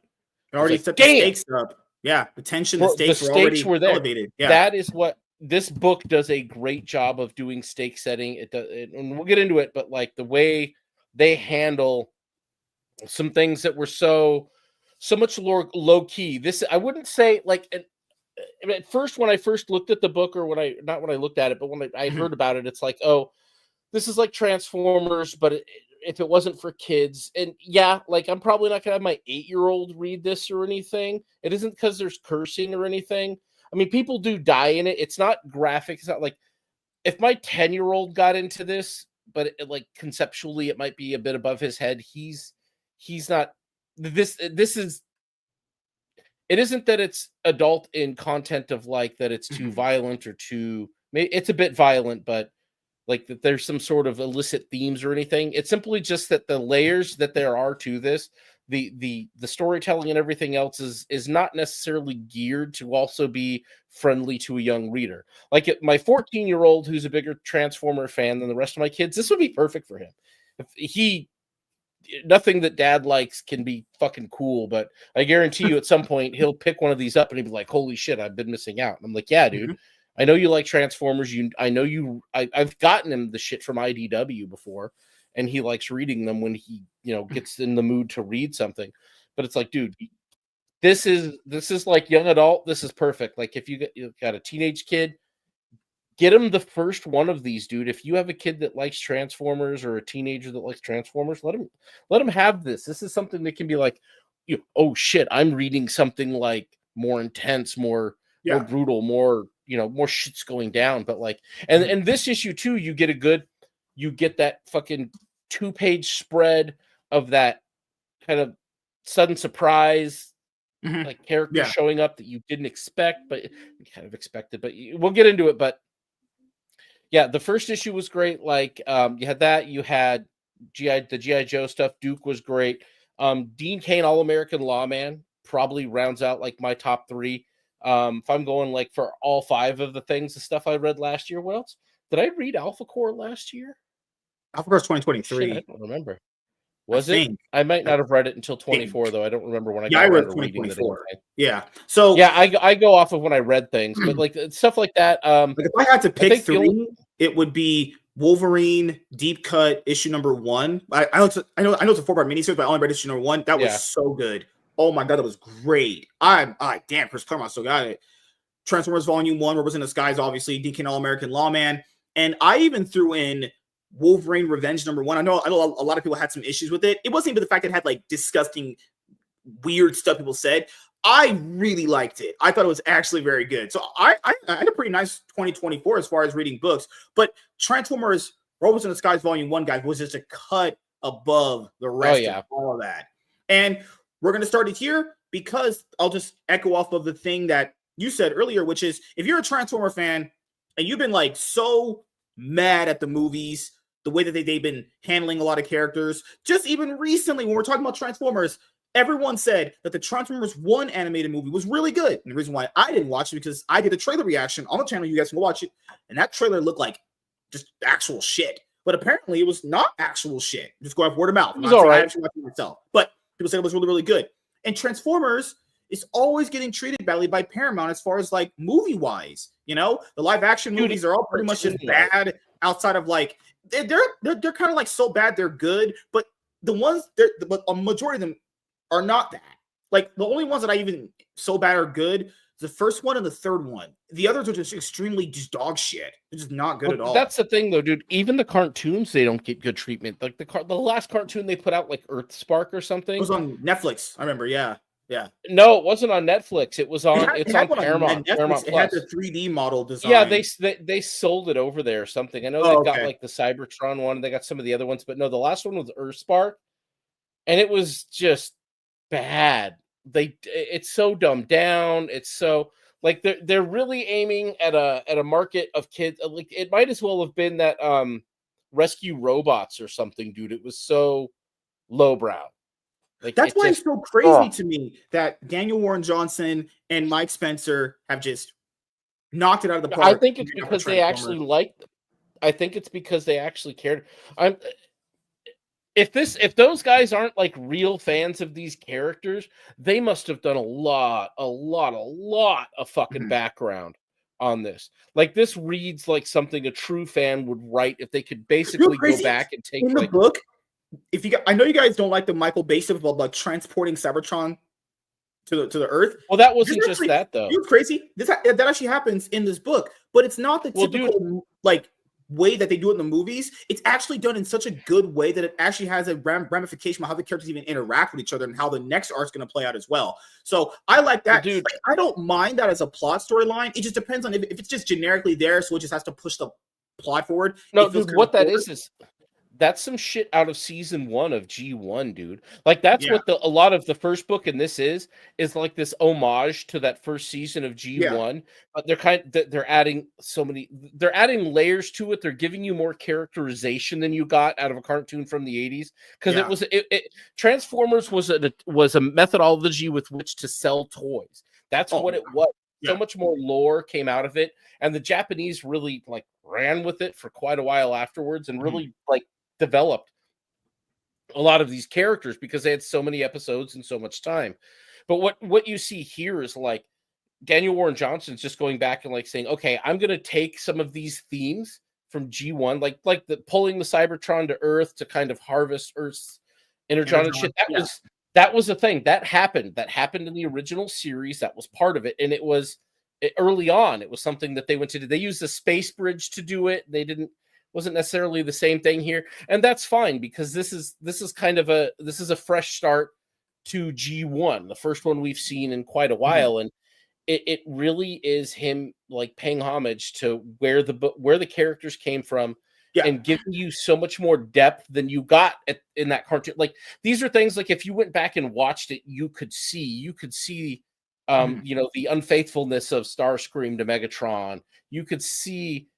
It already set the stakes up. Yeah, the tension, the stakes were already elevated. Yeah, that is what this book does a great job of doing. Stake setting. It does, and we'll get into it, but like the way they handle some things that were so much low key. This I wouldn't say like at first when I first looked at the book, or when I looked at it, but when I heard about it, it's like, oh, this is like Transformers, but if it wasn't for kids. And yeah, like I'm probably not gonna have my 8-year-old read this or anything. It isn't because there's cursing or anything. I mean, people do die in it. It's not graphic. It's not like if my 10-year-old got into this, but like conceptually it might be a bit above his head. He's not this is it isn't that it's adult in content of like that it's too violent or too, it's a bit violent, but like that there's some sort of illicit themes or anything. It's simply just that the layers that there are to this, the storytelling and everything else is not necessarily geared to also be friendly to a young reader. Like my 14-year-old who's a bigger Transformer fan than the rest of my kids, this would be perfect for him. If nothing that dad likes can be fucking cool, but I guarantee you at some point he'll pick one of these up and he'll be like, holy shit, I've been missing out. And I'm like, yeah, dude, I know you like Transformers. I've gotten him the shit from IDW before, and he likes reading them when he, gets in the mood to read something. But it's like, dude, this is like young adult. This is perfect. Like if you got a teenage kid, get him the first one of these, dude. If you have a kid that likes Transformers or a teenager that likes Transformers, let him have this. This is something that can be like, oh shit, I'm reading something like more intense, more brutal, more shit's going down. But like, and this issue too, you get that fucking 2-page spread of that kind of sudden surprise, like character showing up that you didn't expect, but you kind of expected. But we'll get into it. But yeah, the first issue was great. Like you had that, you had the G.I. Joe stuff. Duke was great. Dean Cain, All-American Lawman, probably rounds out like my top 3. If I'm going like for all 5 of the things, the stuff I read last year. What else? Did I read Alpha Core last year? Alpha Core's 2023. Shit, I don't remember. Was it? I might not have read it until 24, though. I don't remember when I got read around to reading it. Yeah. So yeah, I go off of when I read things, but like stuff like that. Like if I had to pick 3, it would be Wolverine Deep Cut issue number 1. I know it's a 4-part miniseries, but I only read issue number 1. That was so good. Oh my god, that was great. Damn, Chris Claremont still got it. Transformers Volume 1, Rebels in the Skies, obviously, Dean Cain, All-American Lawman, and I even threw in Wolverine Revenge number 1. I know a lot of people had some issues with it. It wasn't even the fact that it had like disgusting, weird stuff people said. I really liked it. I thought it was actually very good. So I had a pretty nice 2024 as far as reading books. But Transformers Rebels in the Skies Volume 1, guys, was just a cut above the rest of all of that. And we're going to start it here because I'll just echo off of the thing that you said earlier, which is if you're a Transformer fan and you've been like so mad at the movies, the way that they've been handling a lot of characters, just even recently when we're talking about Transformers, everyone said that the Transformers 1 animated movie was really good. And the reason why I didn't watch it because I did a trailer reaction on the channel. You guys can go watch it. And that trailer looked like just actual shit. But apparently it was not actual shit. Just go off word of mouth. It was all right. I actually watched it myself. But people said it was really, really good. And Transformers is always getting treated badly by Paramount as far as like movie-wise. The live action movies are all pretty much just bad outside of like they're kind of like so bad they're good, but but a majority of them are not that. Like the only ones that I even so bad are good, the first one and the third one. The others are just extremely just dog shit. They're just not good at all. That's the thing though, dude. Even the cartoons, they don't get good treatment. Like the last cartoon they put out, like Earthspark or something. It was on Netflix. I remember, yeah. No, it wasn't on Netflix. It was on. It's on Paramount. Paramount It had the 3D model design. Yeah, they sold it over there or something. I know they've got like the Cybertron one. And they got some of the other ones, but no, the last one was Earthspark, and it was just bad. it's so dumbed down. It's so like they're really aiming at a market of kids. Like it might as well have been that Rescue Robots or something, dude. It was so lowbrow. Like that's why it's so crazy to me that Daniel Warren Johnson and Mike Spencer have just knocked it out of the park. I think it's because they actually liked them. I think it's because they actually cared. If those guys aren't like real fans of these characters, they must have done a lot of fucking background on this. Like this reads like something a true fan would write if they could basically go back and take in the book. If you, I know you guys don't like the Michael Bay stuff about like transporting Cybertron to the Earth. Well, that wasn't just that though. You're crazy. That actually happens in this book, but it's not the typical like way that they do it in the movies. It's actually done in such a good way that it actually has a ramification of how the characters even interact with each other and how the next arc's going to play out as well. So I like that. Dude, like, I don't mind that as a plot storyline. It just depends on if it's just generically there, so it just has to push the plot forward. No, dude, what that is that's some shit out of season 1 of G1, dude. Like that's what a lot of the first book in this is like this homage to that first season of G1. But they're adding they're adding layers to it. They're giving you more characterization than you got out of a cartoon from the 80s. Because Transformers was a methodology with which to sell toys. That's what it was. So much more lore came out of it, and the Japanese really like ran with it for quite a while afterwards, and really like developed a lot of these characters because they had so many episodes and so much time. But what you see here is like Daniel Warren Johnson's just going back and like saying, okay, I'm going to take some of these themes from G1, like the pulling the Cybertron to Earth to kind of harvest Earth's energon and shit. That was a thing that happened in the original series. That was part of it. And it was early on. It was something that they went to do. They used a space bridge to do it. Wasn't necessarily the same thing here. And that's fine because this is a fresh start to G1, the first one we've seen in quite a while. And it really is him like paying homage to where the characters came from. And giving you so much more depth than you got in that cartoon. Like these are things like if you went back and watched it, you could see, the unfaithfulness of Starscream to Megatron. You could see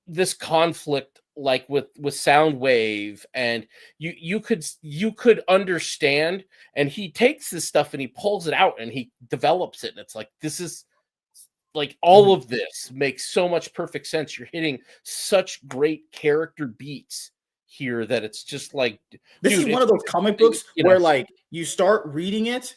this conflict like with Soundwave, and you could understand. And he takes this stuff and he pulls it out and he develops it. And it's like, this is like all of this makes so much perfect sense. You're hitting such great character beats here that it's just like this is one of those comic books where like you start reading it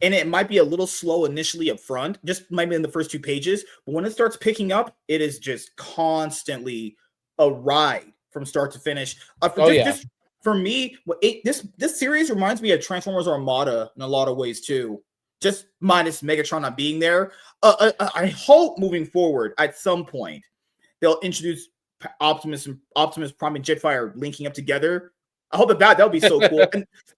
and it might be a little slow initially up front, just might be in the first 2 pages, but when it starts picking up, it is just constantly a ride from start to finish. For me, this series reminds me of Transformers Armada in a lot of ways too. Just minus Megatron not being there. I hope moving forward at some point they'll introduce Optimus Prime and Jetfire linking up together. I hope that would be so cool.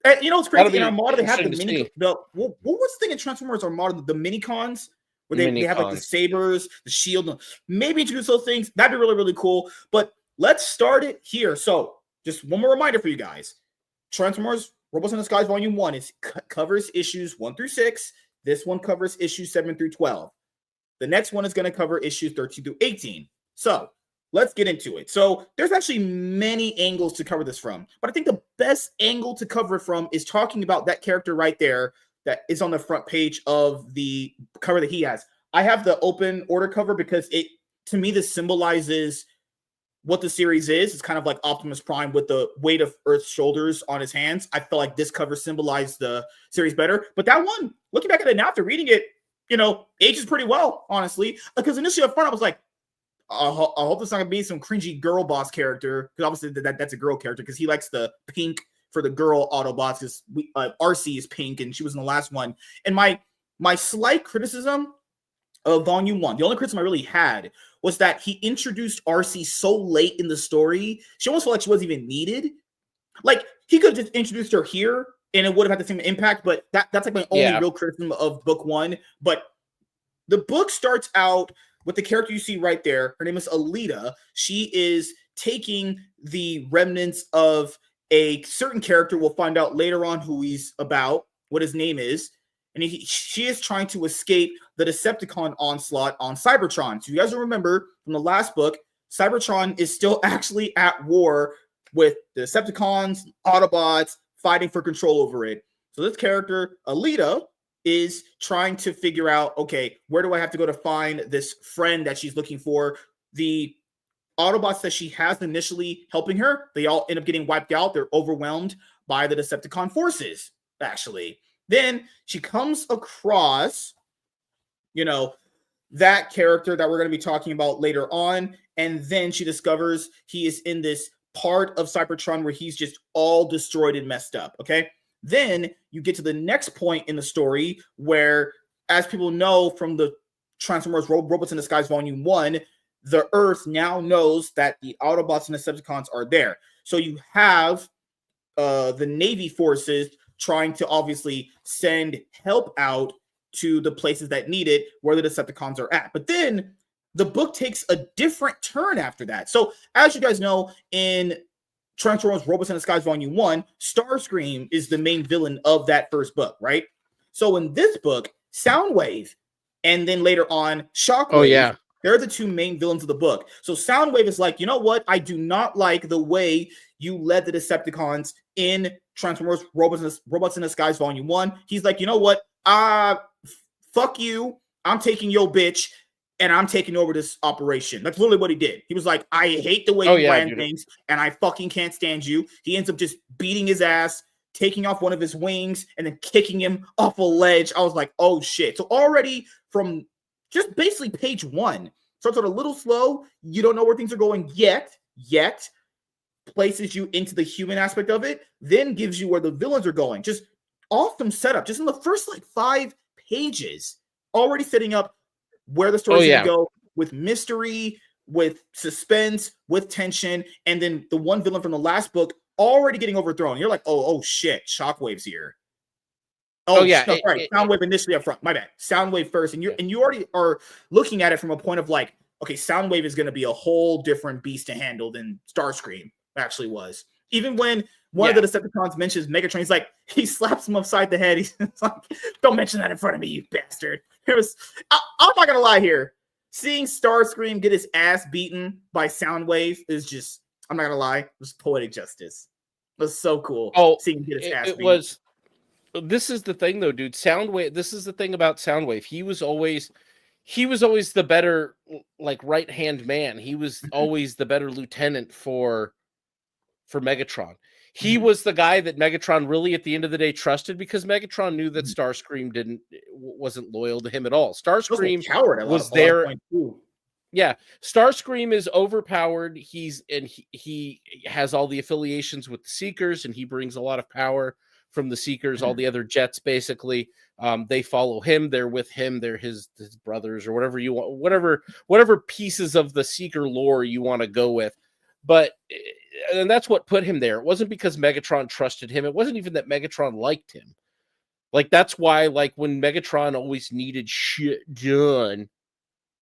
And you know what's crazy? In Armada they have the mini. What was the thing in Transformers Armada? The mini cons where they have like the sabers, the shield. Maybe introduce those things. That'd be really, really cool. But let's start it here. So just one more reminder for you guys: Transformers Robots in the Skies Volume 1 covers issues 1 through 6. This one covers issues 7 through 12. The next one is going to cover issues 13 through 18. So let's get into it. So there's actually many angles to cover this from, but I think the best angle to cover it from is talking about that character right there that is on the front page of the cover that he has. I have the open order cover because to me, this symbolizes what the series is. It's kind of like Optimus Prime with the weight of Earth's shoulders on his hands. I feel like this cover symbolized the series better. But that one, looking back at it now after reading it, ages pretty well, honestly. Because initially up front, I was like, I hope it's not going to be some cringy girl boss character. Because obviously that's a girl character because he likes the pink for the girl Autobots. Because RC is pink and she was in the last one. And my slight criticism of Volume 1, the only criticism I really had was that he introduced RC so late in the story. She almost felt like she wasn't even needed. Like, he could have just introduced her here, and it would have had the same impact, but that's like my only real criticism of book 1. But the book starts out with the character you see right there. Her name is Alita. She is taking the remnants of a certain character. We'll find out later on who he's about. what his name is, and she is trying to escape the Decepticon onslaught on Cybertron. So you guys will remember from the last book, Cybertron is still actually at war with the Decepticons, Autobots, fighting for control over it. So this character, Alita, is trying to figure out, okay, where do I have to go to find this friend that she's looking for? The Autobots that she has initially helping her, they all end up getting wiped out. They're overwhelmed by the Decepticon forces, actually. Then she comes across, that character that we're going to be talking about later on. And then she discovers he is in this part of Cybertron where he's just all destroyed and messed up. Okay. Then you get to the next point in the story where, as people know from the Transformers Robots in Disguise Volume 1, the Earth now knows that the Autobots and Decepticons are there. So you have the Navy forces trying to obviously send help out to the places that need it, where the Decepticons are at. But then the book takes a different turn after that. So as you guys know, in Transformers Robots in Disguise Volume 1, Starscream is the main villain of that first book, right? So in this book, Soundwave, and then later on, Shockwave, they're the two main villains of the book. So Soundwave is like, you know what? I do not like the way you led the Decepticons in Transformers Robots in Disguise Volume 1. He's like, you know what? Fuck you. I'm taking your bitch, and I'm taking over this operation. That's literally what he did. He was like, I hate the way you ran things, and I fucking can't stand you. He ends up just beating his ass, taking off one of his wings, and then kicking him off a ledge. I was like, oh shit. So already from just basically page 1, starts out a little slow. You don't know where things are going yet, places you into the human aspect of it, then gives you where the villains are going. Just awesome setup. Just in the first 5 pages, already setting up where the story's going to go, with mystery, with suspense, with tension, and then the one villain from the last book already getting overthrown. You're like, oh shit, Shockwave's here. Soundwave initially up front. My bad. Soundwave first, and you already are looking at it from a point of like, okay, Soundwave is going to be a whole different beast to handle than Starscream actually was. Even when one of the Decepticons mentions Megatron, he's like, he slaps him upside the head. He's like, don't mention that in front of me, you bastard. I'm not gonna lie here. Seeing Starscream get his ass beaten by Soundwave is just, I'm not gonna lie, it was poetic justice. It was so cool. Seeing him get his ass beaten. This is the thing though, dude. Soundwave, this is the thing about Soundwave. He was always the better right-hand man. He was always the better lieutenant for Megatron. He was the guy that Megatron really at the end of the day trusted, because Megatron knew that Starscream wasn't loyal to him at all. Starscream was there. Yeah, Starscream is overpowered. He has all the affiliations with the Seekers, and he brings a lot of power from the Seekers. All the other Jets basically, they follow him. They're with him. They're his brothers or whatever you want, whatever pieces of the Seeker lore you want to go with. But and that's what put him there. It wasn't because Megatron trusted him. It wasn't even that Megatron liked him. That's why, when Megatron always needed shit done,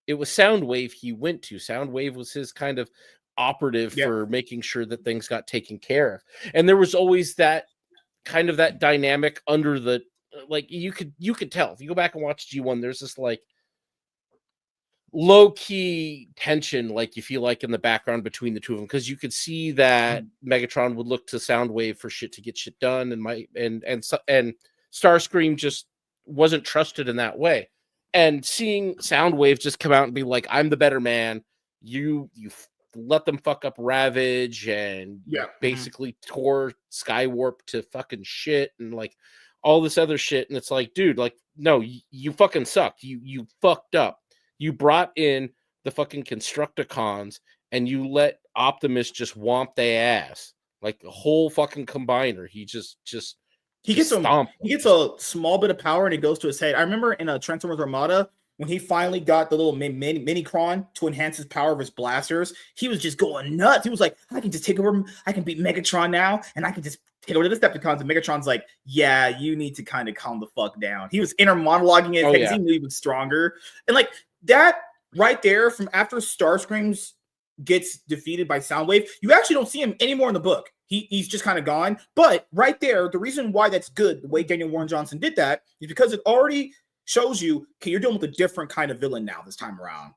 it was Soundwave he went to. Soundwave was his kind of operative for making sure that things got taken care of. And there was always that kind of that dynamic under the, you could tell. If you go back and watch G1, there's this low-key tension, you feel in the background between the two of them, because you could see that Megatron would look to Soundwave for shit to get shit done, and Starscream just wasn't trusted in that way. And seeing Soundwave just come out and be like, I'm the better man, you let them fuck up Ravage, and basically tore Skywarp to fucking shit, and all this other shit, and it's like, dude, no, you fucking sucked, you fucked up. You brought in the fucking Constructicons, and you let Optimus just womp their ass, a whole fucking combiner. He he gets a small bit of power, and it goes to his head. I remember in a Transformers Armada, when he finally got the little mini-cron to enhance his power of his blasters, he was just going nuts. He was like, I can just take over, I can beat Megatron now, and I can just take over the Decepticons. And Megatron's like, yeah, you need to kind of calm the fuck down. He was inner monologuing his head. He knew he was stronger. And that right there, from after Starscream gets defeated by Soundwave, you actually don't see him anymore in the book. he's just kind of gone. But right there, the reason why that's good, the way Daniel Warren Johnson did that, is because it already shows you, okay, you're dealing with a different kind of villain now this time around.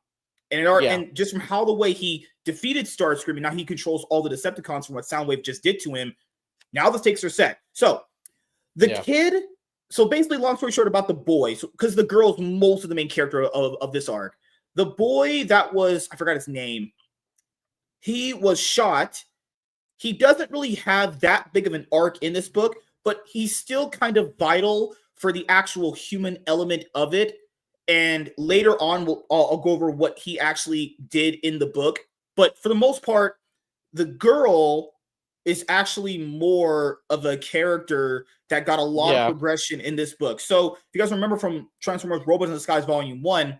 And and just from how the way he defeated Starscream, and now he controls all the Decepticons from what Soundwave just did to him. Now the stakes are set. So the kid. So basically, long story short, about the boy, because the girl's most of the main character of this arc. The boy that was, I forgot his name. He was shot. He doesn't really have that big of an arc in this book, but he's still kind of vital for the actual human element of it. And later on, I'll go over what he actually did in the book. But for the most part, the girl is actually more of a character that got a lot of progression in this book. So if you guys remember from Transformers Robots in Disguise Volume 1,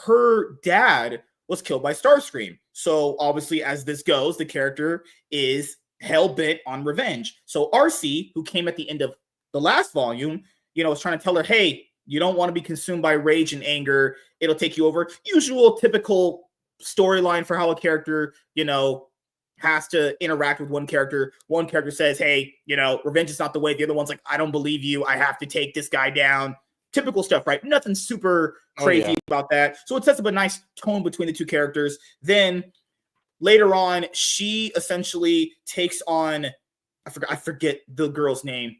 her dad was killed by Starscream. So obviously, as this goes, the character is hell-bent on revenge. So RC, who came at the end of the last volume, was trying to tell her, hey, you don't want to be consumed by rage and anger. It'll take you over. Usual, typical storyline for how a character, has to interact with one character. One character says, hey, revenge is not the way. The other one's like, I don't believe you. I have to take this guy down. Typical stuff, right? Nothing super crazy about that. So it sets up a nice tone between the two characters. Then later on, she essentially takes on, I forget the girl's name.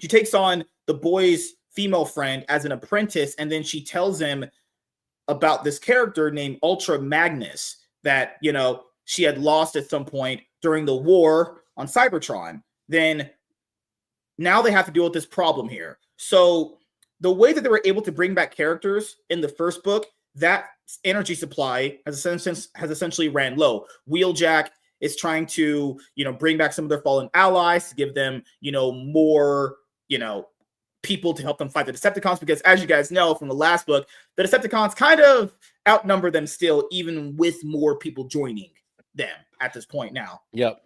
She takes on the boy's female friend as an apprentice, and then she tells him about this character named Ultra Magnus that, she had lost at some point during the war on Cybertron. Then now they have to deal with this problem here. So the way that they were able to bring back characters in the first book, that energy supply has essentially ran low. Wheeljack is trying to, bring back some of their fallen allies to give them, more, people to help them fight the Decepticons, because as you guys know from the last book, the Decepticons kind of outnumber them still, even with more people joining them at this point now. Yep.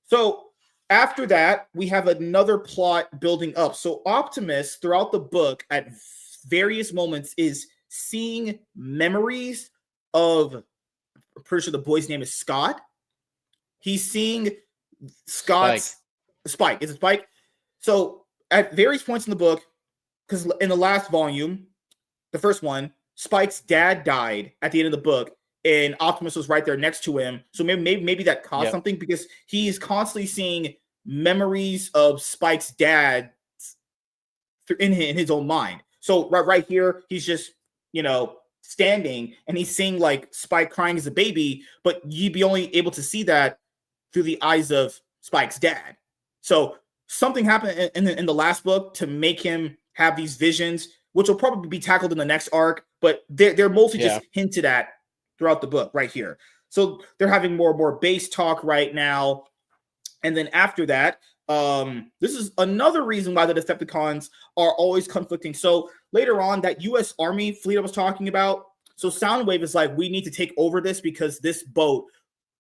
So after that, we have another plot building up. So Optimus, throughout the book, at various moments, is seeing memories of, I'm pretty sure the boy's name is Scott. He's seeing Scott's Spike. Is it Spike? So at various points in the book, because in the last volume, the first one, Spike's dad died at the end of the book, and Optimus was right there next to him. So maybe that caused something, because he's constantly seeing memories of Spike's dad in his own mind. So right here, he's just, standing, and he's seeing like Spike crying as a baby, but you'd be only able to see that through the eyes of Spike's dad. So something happened in the last book to make him have these visions, which will probably be tackled in the next arc, but they're mostly just hinted at throughout the book right here. So they're having more and more base talk right now. And then after that, this is another reason why the Decepticons are always conflicting. So later on, that U.S. Army fleet I was talking about, so Soundwave is like, we need to take over this because this boat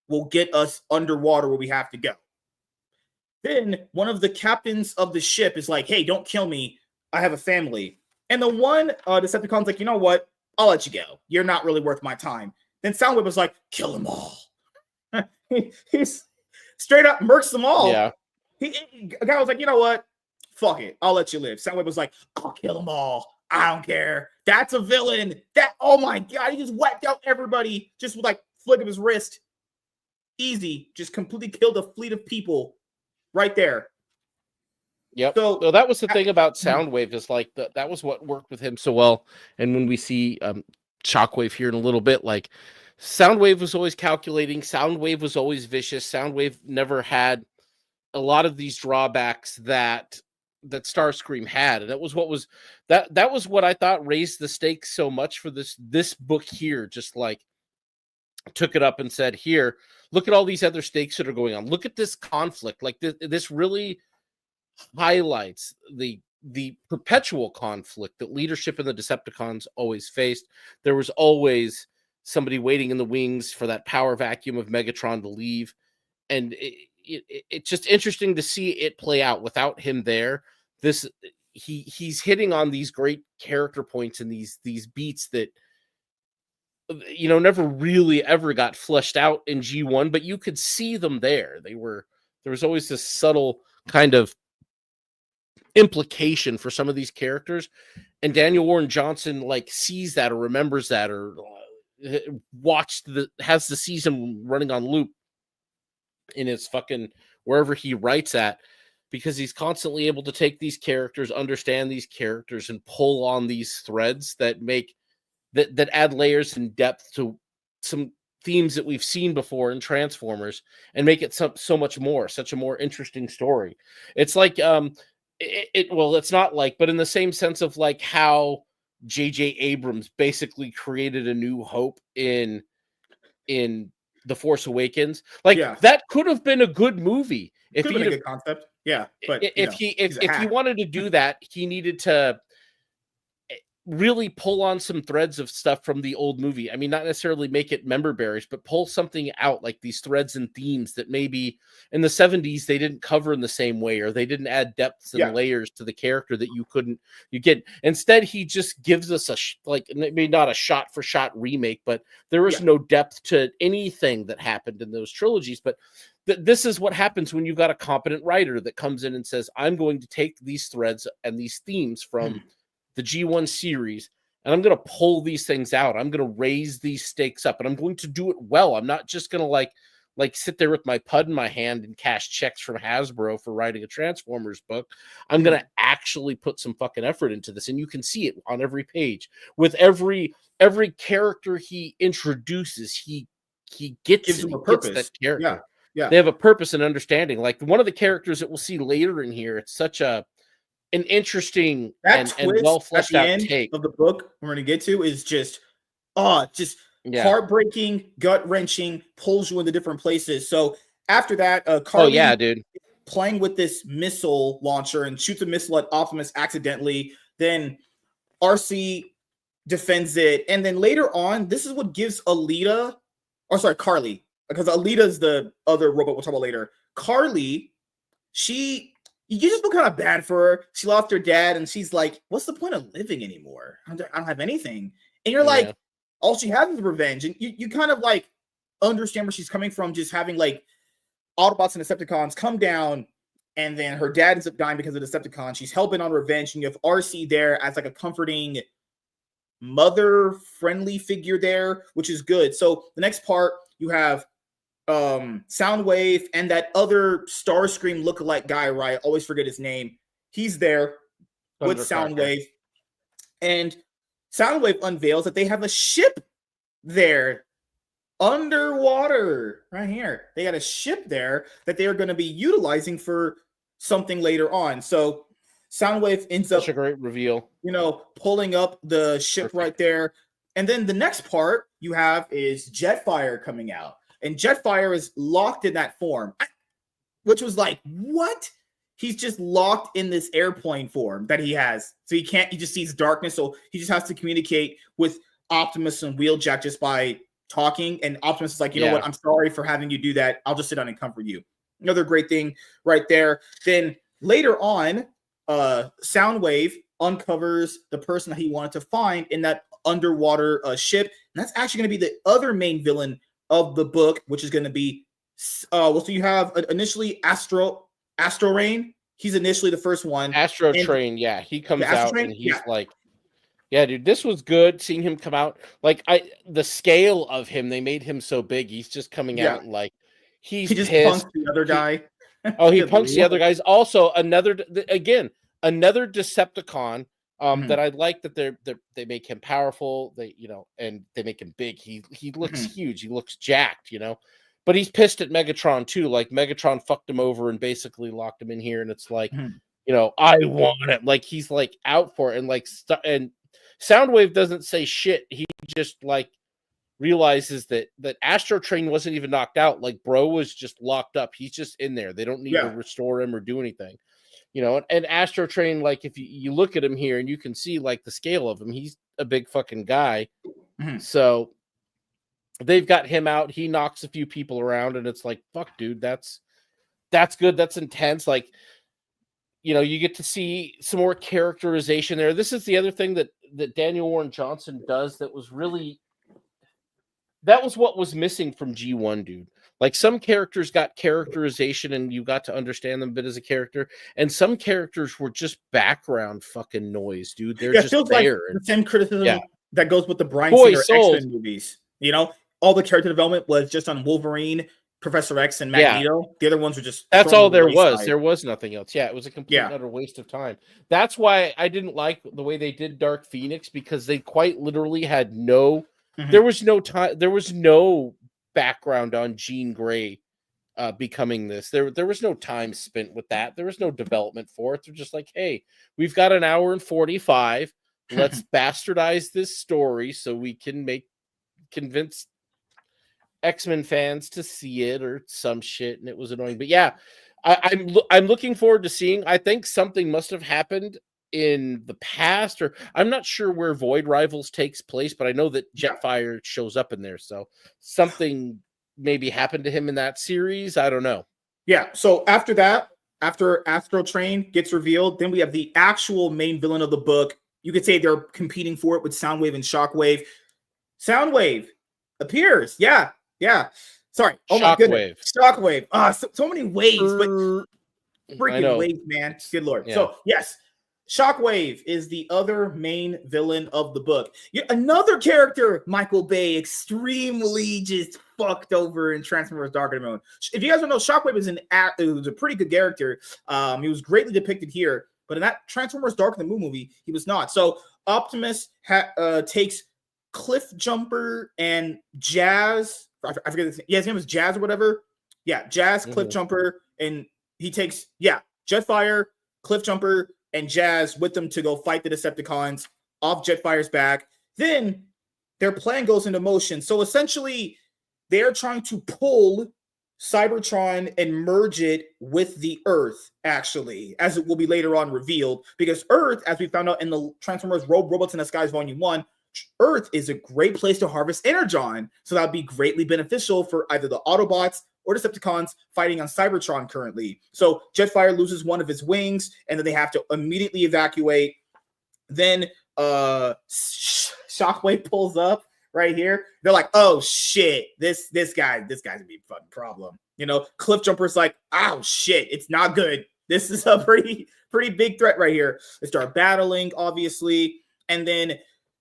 will get us underwater where we have to go. Then one of the captains of the ship is like, hey, don't kill me. I have a family. And the one Decepticon's like, you know what? I'll let you go. You're not really worth my time. Then Soundwave was like, kill them all. He's straight up murks them all. Yeah. A guy was like, you know what? Fuck it. I'll let you live. Soundwave was like, I'll kill them all. I don't care. That's a villain. Oh my God. He just wiped out everybody just with like flick of his wrist. Easy. Just completely killed a fleet of people right there. Yep. So that was the thing about Soundwave, is like that was what worked with him so well. And when we see Shockwave here in a little bit, like Soundwave was always calculating. Soundwave was always vicious. Soundwave never had a lot of these drawbacks that Starscream had. And that was what I thought raised the stakes so much for this book here. Just like took it up and said, here, look at all these other stakes that are going on. Look at this conflict. Like this really highlights the perpetual conflict that leadership and the Decepticons always faced. There was always somebody waiting in the wings for that power vacuum of Megatron to leave. And it's just interesting to see it play out without him there. He's hitting on these great character points and these beats that never really ever got fleshed out in G1, but you could see them there. They were There was always this subtle kind of implication for some of these characters, and Daniel Warren Johnson like sees that or remembers that or has the season running on loop in his fucking wherever he writes at, because he's constantly able to take these characters, understand these characters, and pull on these threads that make that add layers and depth to some themes that we've seen before in Transformers and make it so much more, such a more interesting story. It's like it's not like, but in the same sense of like how J.J. Abrams basically created a new hope in The Force Awakens. Like that could have been a good movie if he had a good concept. Yeah, but if he wanted to do that, he needed to really pull on some threads of stuff from the old movie. I mean, not necessarily make it member berries, but pull something out, like these threads and themes that maybe in the 70s they didn't cover in the same way, or they didn't add depths and layers to the character that you get. Instead, he just gives us like maybe not a shot for shot remake, but there is no depth to anything that happened in those trilogies. But this is what happens when you've got a competent writer that comes in and says, I'm going to take these threads and these themes from the G1 series, and I'm going to pull these things out. I'm going to raise these stakes up, and I'm going to do it well. I'm not just going to like sit there with my pud in my hand and cash checks from Hasbro for writing a Transformers book. I'm going to actually put some fucking effort into this, and you can see it on every page. With every character he introduces, he gives him a purpose. That character. Yeah. They have a purpose and understanding. Like one of the characters that we'll see later in here, it's such an interesting and well fleshed out take of the book we're going to get to is just heartbreaking, gut wrenching, pulls you into different places. So after that, Carly dude, playing with this missile launcher and shoots a missile at Optimus accidentally. Then RC defends it, and then later on, this is what gives Carly, because Alita's the other robot we'll talk about later. Carly, you just feel kind of bad for her. She lost her dad, and she's like, what's the point of living anymore? I don't have anything. And you're like, all she has is revenge. And you kind of like understand where she's coming from, just having like Autobots and Decepticons come down, and then her dad ends up dying because of Decepticons. She's hell-bent on revenge, and you have RC there as like a comforting mother-friendly figure there, which is good. So the next part, you have Soundwave and that other Starscream lookalike guy, right? I always forget his name. He's there with Soundwave, and Soundwave unveils that they have a ship there underwater right here. They got a ship there that they are going to be utilizing for something later on. So Soundwave ends up such a great reveal, pulling up the ship right there. And then the next part you have is Jetfire coming out. And Jetfire is locked in that form, which was like, what? He's just locked in this airplane form that he has. So he just sees darkness. So he just has to communicate with Optimus and Wheeljack just by talking. And Optimus is like, you know what? I'm sorry for having you do that. I'll just sit down and comfort you. Another great thing right there. Then later on, Soundwave uncovers the person that he wanted to find in that underwater ship. And that's actually going to be the other main villain of the book, which is going to be so you have initially Astro Rain. He's initially the first one. Astro Train, he comes out and he's like, yeah, dude, this was good seeing him come out. Like the scale of him, they made him so big. He's just coming out and like he just punks the other guy. He punks the other guys. Also, another Decepticon. That I like that they make him powerful, and they make him big. He looks huge. He looks jacked, but he's pissed at Megatron too. Like Megatron fucked him over and basically locked him in here. And it's like, I want it. Like he's like out for it. And like, and Soundwave doesn't say shit. He just like realizes that Astro Train wasn't even knocked out. Like bro was just locked up. He's just in there. They don't need to restore him or do anything. And Astro Train, like if you look at him here and you can see like the scale of him, he's a big fucking guy. So they've got him out. He knocks a few people around, and it's like, fuck, dude, that's good. That's intense. Like, you get to see some more characterization there. This is the other thing that Daniel Warren Johnson does that was what was missing from G1, dude. Like some characters got characterization and you got to understand them a bit as a character, and some characters were just background fucking noise, dude. They're just feels there. like the same criticism that goes with the Bryan Boy, Singer X-Men movies. You know, all the character development was just on Wolverine, Professor X, and Magneto. The other ones were just that's all there was. wayside. There was nothing else. Yeah, it was a complete and utter waste of time. That's why I didn't like the way they did Dark Phoenix, because they quite literally had no. There was no time. There was no background on Jean Grey becoming this. There was no time spent with that. There was no development for it. They're just like, hey, we've got an hour and 45. Let's bastardize this story so we can convince X-Men fans to see it or some shit. And it was annoying. But yeah, I'm looking forward to seeing. I think something must have happened in the past, or I'm not sure where Void Rivals takes place, but I know that Jetfire shows up in there. So something maybe happened to him in that series. I don't know. Yeah. So after that, after Astro Train gets revealed, then we have the actual main villain of the book. You could say they're competing for it with Soundwave and Shockwave. Soundwave appears. Yeah. Sorry. Oh my goodness. Shockwave. So many waves, but freaking waves, man. Good Lord. Yeah. So yes, Shockwave is the other main villain of the book. Another character Michael Bay extremely just fucked over in Transformers Dark of the Moon. If you guys don't know, Shockwave is was a pretty good character. He was greatly depicted here, but in that Transformers Dark of the Moon movie, he was not. So Optimus takes Cliff Jumper and Jazz. I forget his name. Yeah, his name is Jazz or whatever. Yeah, Jazz, Cliff Jumper, and he takes Jetfire, Cliff Jumper, and Jazz with them to go fight the Decepticons off Jetfire's back. Then their plan goes into motion. So essentially, they're trying to pull Cybertron and merge it with the Earth, actually, as it will be later on revealed. Because Earth, as we found out in the Transformers Robots in the Skies Volume 1, Earth is a great place to harvest Energon. So that would be greatly beneficial for either the Autobots or Decepticons fighting on Cybertron currently. So Jetfire loses one of his wings, and then they have to immediately evacuate. Then Shockwave pulls up right here. They're like, oh shit, this guy's gonna be a fucking problem. You know, Cliff Jumper's like, oh shit, it's not good. This is a pretty big threat right here. They start battling, obviously, and then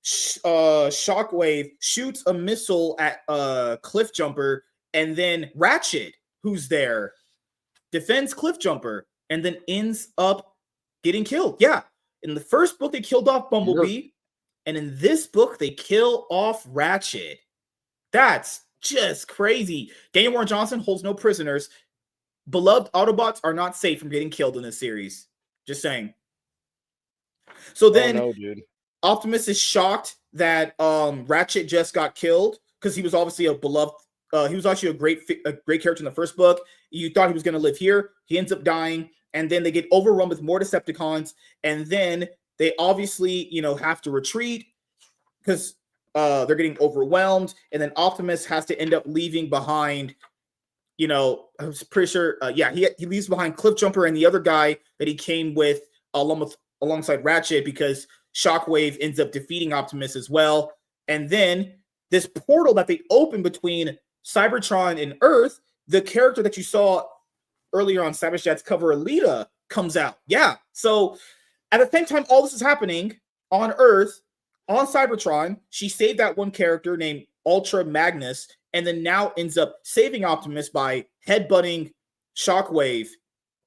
Shockwave shoots a missile at Cliff Jumper, and then Ratchet, who's there, defends Cliff Jumper, and then ends up getting killed. Yeah, in the first book they killed off Bumblebee, and in this book they kill off Ratchet. That's just crazy. Daniel Warren Johnson holds no prisoners. Beloved Autobots are not safe from getting killed in this series. Just saying. So then, dude. Optimus is shocked that Ratchet just got killed because he was obviously a beloved. He was actually a great character in the first book. You thought he was going to live here. He ends up dying, and then they get overrun with more Decepticons, and then they obviously, have to retreat because they're getting overwhelmed, and then Optimus has to end up leaving behind. I was pretty sure. He leaves behind Cliff Jumper and the other guy that he came with alongside Ratchet because Shockwave ends up defeating Optimus as well. And then this portal that they open between Cybertron and Earth, the character that you saw earlier on Savage Jets cover, Alita, comes out. Yeah. So at the same time, all this is happening on Earth, on Cybertron, she saved that one character named Ultra Magnus, and then now ends up saving Optimus by headbutting Shockwave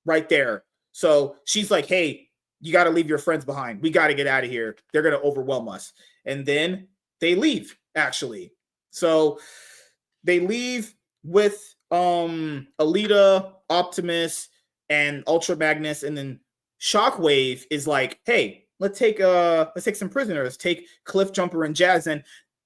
right there. So she's like, hey, you got to leave your friends behind. We got to get out of here. They're going to overwhelm us. And then they leave, actually. So they leave with Alita, Optimus, and Ultra Magnus, and then Shockwave is like, hey, let's take some prisoners. Take Cliff Jumper and Jazz. And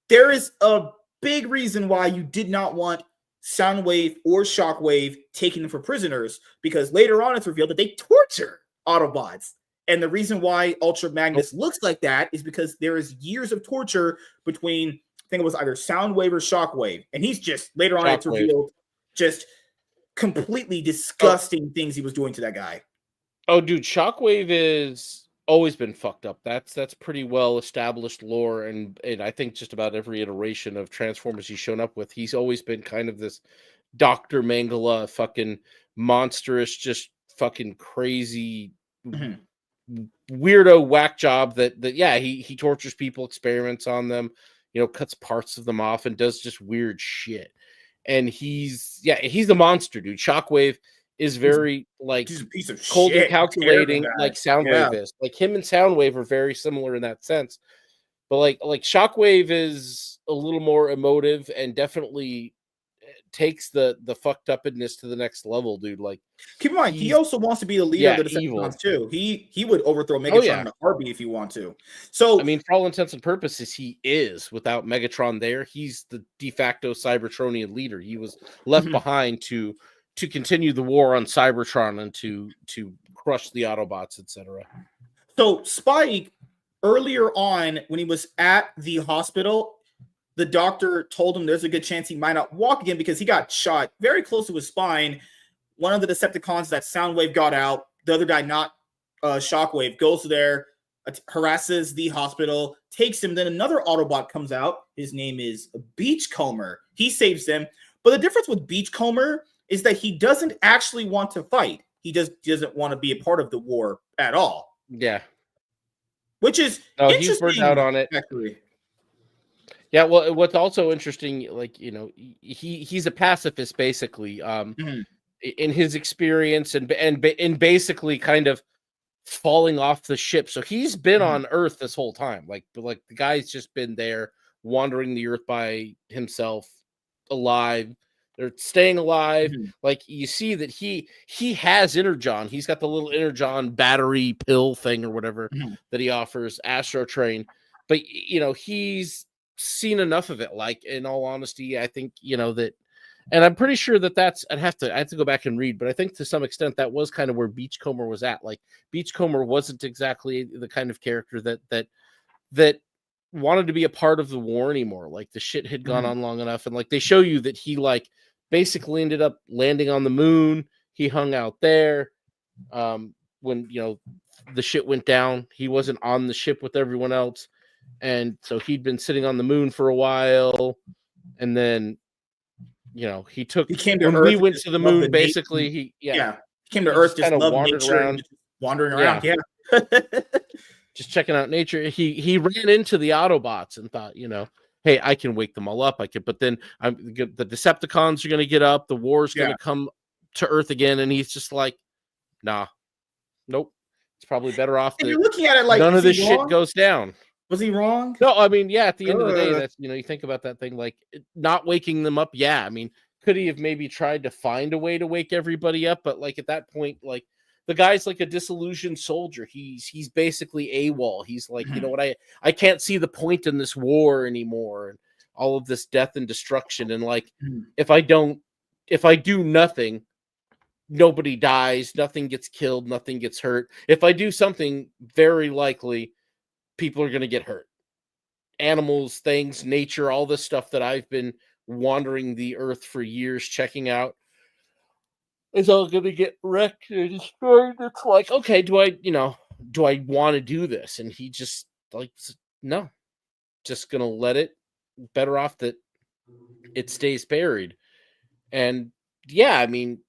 there is a big reason why you did not want Soundwave or Shockwave taking them for prisoners, because later on it's revealed that they torture Autobots. And the reason why Ultra Magnus looks like that is because there is years of torture between, I think it was either Soundwave or Shockwave. And he's just, later on it's revealed, just completely disgusting things he was doing to that guy. Oh, dude, Shockwave is always been fucked up. That's pretty well established lore, and I think just about every iteration of Transformers he's shown up with, he's always been kind of this Dr. Mangala, fucking monstrous, just fucking crazy, weirdo whack job that yeah, he tortures people, experiments on them, cuts parts of them off and does just weird shit. And he's the monster, dude. Shockwave is very he's a piece of cold shit, and calculating, like Soundwave Yeah. is. Like him and Soundwave are very similar in that sense. But like Shockwave is a little more emotive and definitely takes the fucked upness to the next level, dude. Like, keep in mind, he also wants to be the leader of the evil. Decepticons too. He would overthrow Megatron in a heartbeat if he want to. So I mean, for all intents and purposes, he is. Without Megatron there, he's the de facto Cybertronian leader. He was left behind to continue the war on Cybertron and to crush the Autobots, etc. So Spike, earlier on when he was at the hospital, the doctor told him there's a good chance he might not walk again because he got shot very close to his spine. One of the Decepticons, that Soundwave, got out. The other guy, not Shockwave, goes there, harasses the hospital, takes him. Then another Autobot comes out. His name is Beachcomber. He saves them. But the difference with Beachcomber is that he doesn't actually want to fight. He just doesn't want to be a part of the war at all. Yeah. Which is interesting. He's burnt out on it. Actually. Yeah, well, what's also interesting, like, he's a pacifist, basically, in his experience and basically kind of falling off the ship. So he's been on Earth this whole time. Like the guy's just been there wandering the Earth by himself, alive. They're staying alive. Like, you see that he has Energon. He's got the little Energon battery pill thing or whatever that he offers, Astro Train. But, he's seen enough of it. Like, in all honesty, I think, that, and I'm pretty sure that's, I have to go back and read, but I think to some extent that was kind of where Beachcomber was at. Like, Beachcomber wasn't exactly the kind of character that wanted to be a part of the war anymore. Like, the shit had gone on long enough. And like, they show you that he like basically ended up landing on the moon. He hung out there. When, the shit went down, he wasn't on the ship with everyone else. And so he'd been sitting on the moon for a while. And then, he came to Earth. We went to the moon, basically. He came to Earth, just kind of wandered around. Wandering around. Yeah. Just checking out nature. He ran into the Autobots and thought, hey, I can wake them all up. But then the Decepticons are going to get up. The war's going to come to Earth again. And he's just like, nah, nope. It's probably better off that you're looking at it like, none of this shit goes down. Was he wrong? No, I mean, at the end of the day, that's, you think about that thing, like not waking them up. Yeah. I mean, could he have maybe tried to find a way to wake everybody up? But like, at that point, like, the guy's like a disillusioned soldier. He's basically AWOL. He's like, you know what? I can't see the point in this war anymore. And all of this death and destruction. And like, if I do nothing, nobody dies, nothing gets killed, nothing gets hurt. If I do something, very likely people are going to get hurt. Animals, things, nature, all this stuff that I've been wandering the Earth for years, checking out, is all going to get wrecked and destroyed. It's like, okay, do I want to do this? And he just like, no, just going to let it. Better off that it stays buried. And yeah, I mean,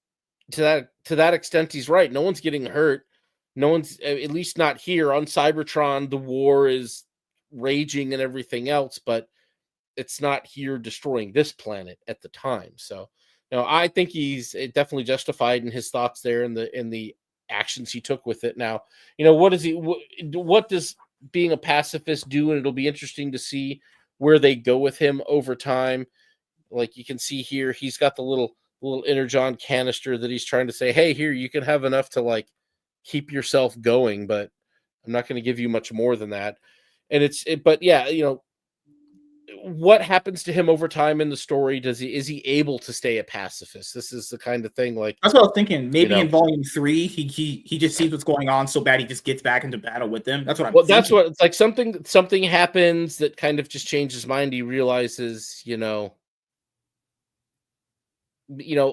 to that extent, he's right. No one's getting hurt. No one's, at least not here on Cybertron. The war is raging and everything else, but it's not here destroying this planet at the time. So, I think he's definitely justified in his thoughts there and the actions he took with it. Now, what does being a pacifist do? And it'll be interesting to see where they go with him over time. Like, you can see here, he's got the little Energon canister that he's trying to say, hey, here, you can have enough to like keep yourself going, but I'm not going to give you much more than that. And but yeah, what happens to him over time in the story? Is he able to stay a pacifist? This is the kind of thing, like, that's what I was thinking. Maybe in volume 3, he just sees what's going on so bad he just gets back into battle with them. That's what I'm thinking. That's what it's like. Something happens that kind of just changes his mind. He realizes,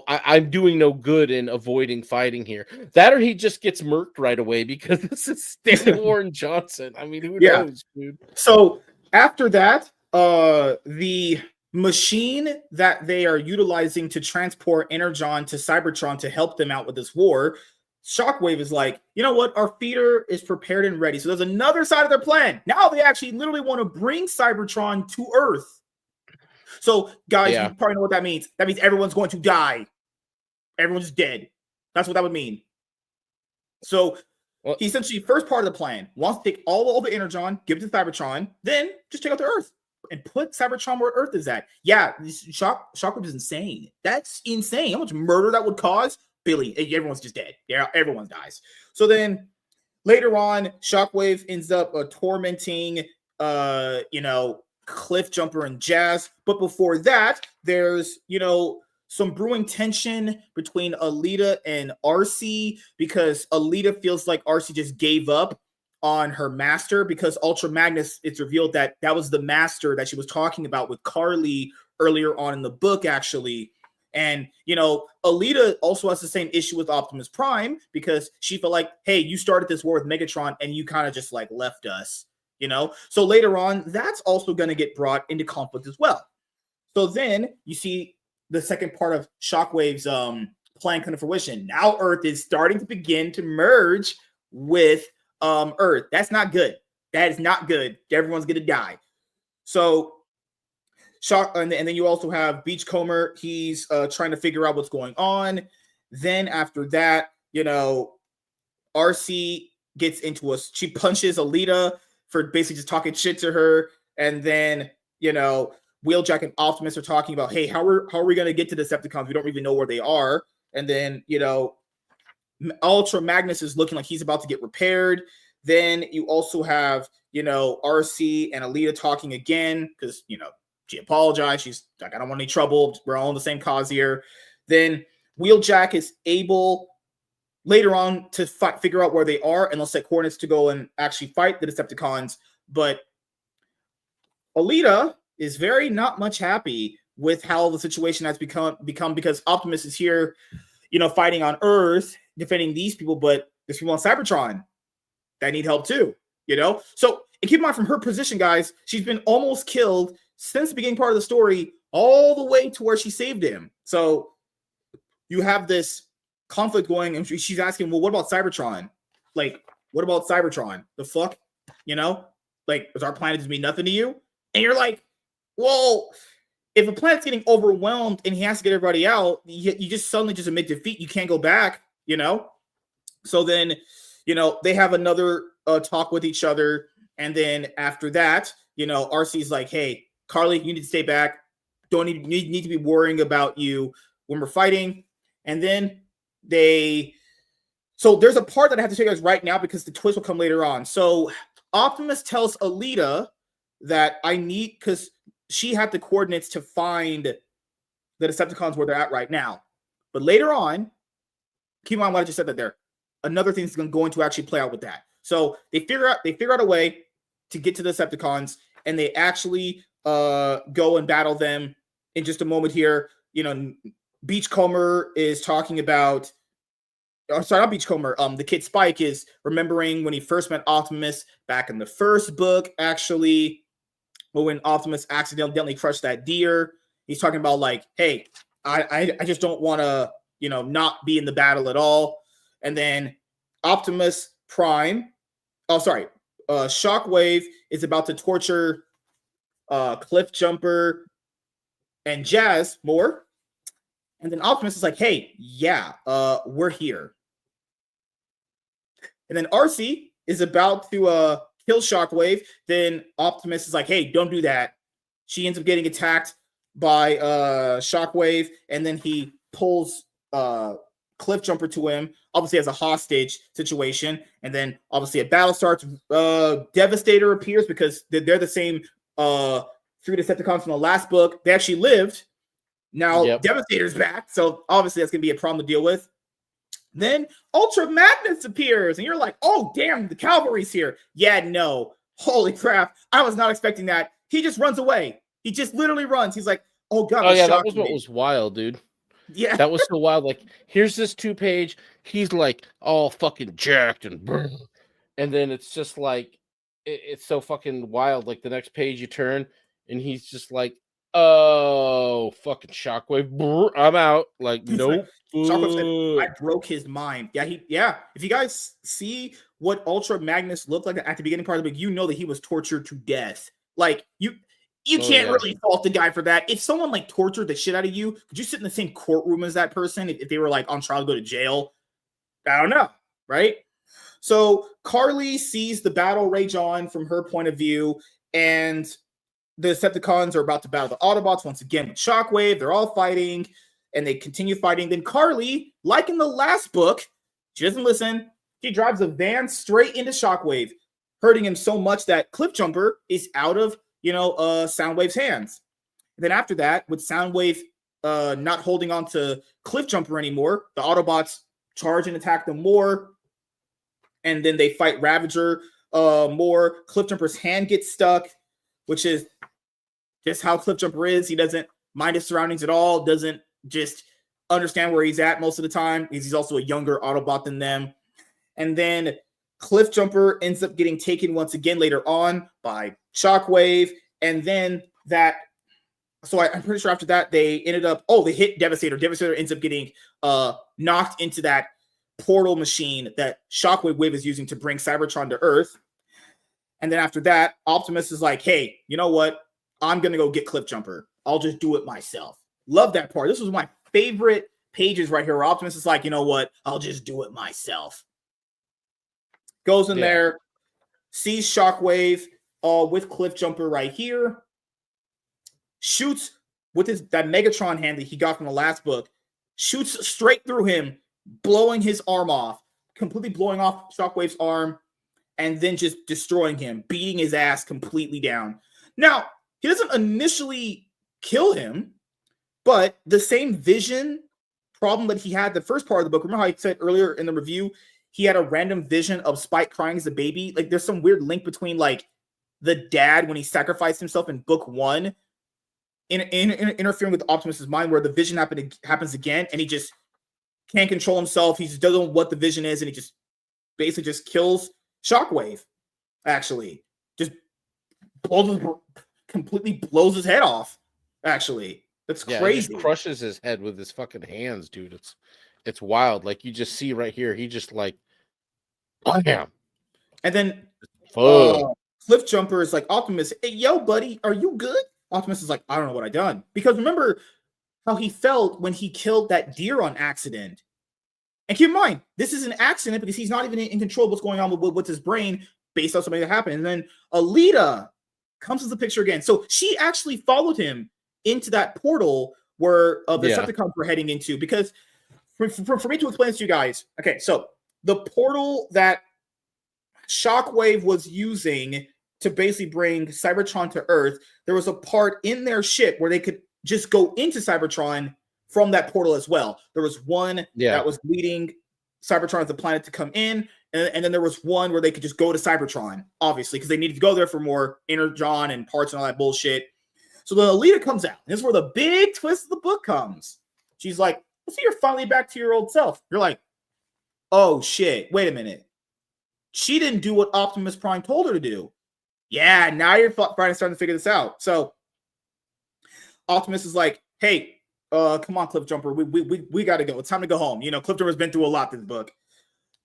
I'm doing no good in avoiding fighting here. That, or he just gets murked right away because this is Stanley Warren Johnson. I mean, who knows, dude? So after that, the machine that they are utilizing to transport Energon to Cybertron to help them out with this war, Shockwave is like, you know what? Our feeder is prepared and ready. So there's another side of their plan. Now they actually literally want to bring Cybertron to Earth. So, guys, you probably know what that means. That means everyone's going to die. Everyone's dead. That's what that would mean. So, he essentially, first part of the plan, wants to take all the Energon, give it to Cybertron, then just take out the Earth and put Cybertron where Earth is at. Yeah, Shockwave is insane. That's insane. How much murder that would cause? Billy, everyone's just dead. Yeah, everyone dies. So then later on, Shockwave ends up tormenting, Cliff Jumper and Jazz. But before that, there's, some brewing tension between Alita and RC because Alita feels like RC just gave up on her master because Ultra Magnus, it's revealed that was the master that she was talking about with Carly earlier on in the book, actually. And, Alita also has the same issue with Optimus Prime because she felt like, hey, you started this war with Megatron and you kind of just like left us, So later on, that's also going to get brought into conflict as well. So then you see the second part of Shockwave's plan come to fruition. Now Earth is starting to begin to merge with Earth. That's not good. That is not good. Everyone's going to die. So and then you also have Beachcomber. He's trying to figure out what's going on. Then after that, RC gets into she punches Alita for basically just talking shit to her. And then, Wheeljack and Optimus are talking about, hey, how are we going to get to the Decepticons? We don't even know where they are. And then, Ultra Magnus is looking like he's about to get repaired. Then you also have, RC and Alita talking again because, she apologized. She's like, I don't want any trouble. We're all in the same cause here. Then Wheeljack is able later on to figure out where they are, and they'll set coordinates to go and actually fight the Decepticons. But Alita is very not much happy with how the situation has become because Optimus is here, fighting on Earth, defending these people, but there's people on Cybertron that need help too, So, and keep in mind from her position, guys, she's been almost killed since the beginning part of the story, all the way to where she saved him. So you have this conflict going, and she's asking, well, what about Cybertron? Like, what about Cybertron? The fuck? Like, does our planet just mean nothing to you? And you're like, well, if a planet's getting overwhelmed and he has to get everybody out, you just suddenly just admit defeat. You can't go back, So then, they have another talk with each other. And then after that, RC's like, hey, Carly, you need to stay back. Don't need to be worrying about you when we're fighting. And then so there's a part that I have to show you guys right now because the twist will come later on. So Optimus tells Alita that because she had the coordinates to find the Decepticons where they're at right now. But later on, keep in mind what I just said that there. Another thing is going to actually play out with that. So they figure out a way to get to the Decepticons, and they actually go and battle them in just a moment here. Beachcomber is talking about, sorry, not Beachcomber. The kid Spike is remembering when he first met Optimus back in the first book, actually, when Optimus accidentally crushed that deer. He's talking about like, hey, I just don't want to, not be in the battle at all. And then Optimus Prime, Shockwave is about to torture Cliff Jumper and Jazz more. And then Optimus is like, hey, yeah, we're here. And then RC is about to kill Shockwave. Then Optimus is like, hey, don't do that. She ends up getting attacked by Shockwave, and then he pulls Cliff Jumper to him, obviously as a hostage situation. And then obviously a battle starts. Devastator appears because they're the same three Decepticons from the last book. They actually lived. Now Devastator's back, so obviously that's gonna be a problem to deal with. Then Ultra Magnus appears, and you're like, oh damn, the cavalry's here. Yeah, no. Holy crap. I was not expecting that. He just runs away. He just literally runs. He's like, oh god. Oh yeah, that was what was wild, dude. Yeah, that was so wild. Like, here's this 2-page. He's like all fucking jacked and then it's just like it's so fucking wild. Like the next page you turn and he's just like Oh, fucking Shockwave! Brr, I'm out. Like, nope. Shockwave said, I broke his mind. Yeah. If you guys see what Ultra Magnus looked like at the beginning part of the book, you know that he was tortured to death. Like, you can't really fault the guy for that. If someone like tortured the shit out of you, could you sit in the same courtroom as that person if they were like on trial to go to jail? I don't know, right? So Carly sees the battle rage on from her point of view, and the Decepticons are about to battle the Autobots once again with Shockwave. They're all fighting, and they continue fighting. Then Carly, like in the last book, she doesn't listen. She drives a van straight into Shockwave, hurting him so much that Cliffjumper is out of, Soundwave's hands. And then after that, with Soundwave not holding on to Cliffjumper anymore, the Autobots charge and attack them more. And then they fight Ravager more. Cliffjumper's hand gets stuck, which is just how Cliffjumper is. He doesn't mind his surroundings at all, doesn't just understand where he's at most of the time. He's also a younger Autobot than them. And then Cliffjumper ends up getting taken once again later on by Shockwave. And then I'm pretty sure after that, they ended up, they hit Devastator. Devastator ends up getting knocked into that portal machine that Shockwave is using to bring Cybertron to Earth. And then after that, Optimus is like, hey, you know what? I'm going to go get Cliffjumper. I'll just do it myself. Love that part. This was my favorite pages right here where Optimus is like, you know what? I'll just do it myself. Goes in there, sees Shockwave with Cliffjumper right here, shoots with that Megatron hand that he got from the last book, shoots straight through him, blowing his arm off, completely blowing off Shockwave's arm, and then just destroying him, beating his ass completely down. Now, he doesn't initially kill him, but the same vision problem that he had the first part of the book, remember how I said earlier in the review, he had a random vision of Spike crying as a baby? Like, there's some weird link between, like, the dad when he sacrificed himself in book 1 interfering with Optimus's mind, where the vision happens again, and he just can't control himself. He just doesn't know what the vision is, and he just basically just kills Shockwave, actually. Just completely blows his head off, actually. That's crazy. He crushes his head with his fucking hands, dude. It's wild. Like, you just see right here, he just like, bam. And then Cliffjumper is like, Optimus, hey, yo, buddy, are you good? Optimus is like, I don't know what I done. Because remember how he felt when he killed that deer on accident. And keep in mind, this is an accident because he's not even in control of what's going on with his brain based on something that happened. And then Alita comes into the picture again. So she actually followed him into that portal where the Decepticons were heading into. Because for me to explain this to you guys, okay, so the portal that Shockwave was using to basically bring Cybertron to Earth, there was a part in their ship where they could just go into Cybertron from that portal as well. There was one that was leading Cybertron as the planet to come in, and then there was one where they could just go to Cybertron, obviously, because they needed to go there for more Energon and parts and all that bullshit. So the Alita comes out. This is where the big twist of the book comes. She's like, so you're finally back to your old self. You're like, oh shit, wait a minute. She didn't do what Optimus Prime told her to do. Yeah, now you're finally starting to figure this out. So Optimus is like, hey, come on, Cliffjumper. We got to go. It's time to go home. You know, Cliffjumper's been through a lot this book.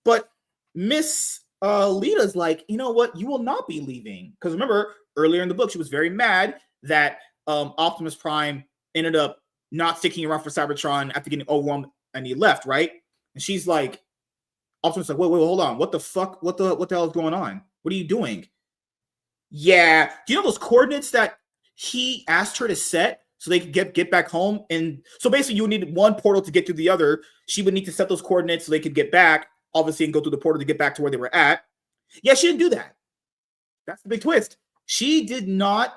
But Miss Lita's like, you know what? You will not be leaving. Because remember, earlier in the book, she was very mad that Optimus Prime ended up not sticking around for Cybertron after getting overwhelmed and he left, right? And she's like, Optimus is like, wait, hold on. What the fuck? What the hell is going on? What are you doing? Yeah. Do you know those coordinates that he asked her to set so they could get back home? And so basically you would need one portal to get to the other. She would need to set those coordinates so they could get back, obviously, and go through the portal to get back to where they were at. Yeah, she didn't do that. That's the big twist. She did not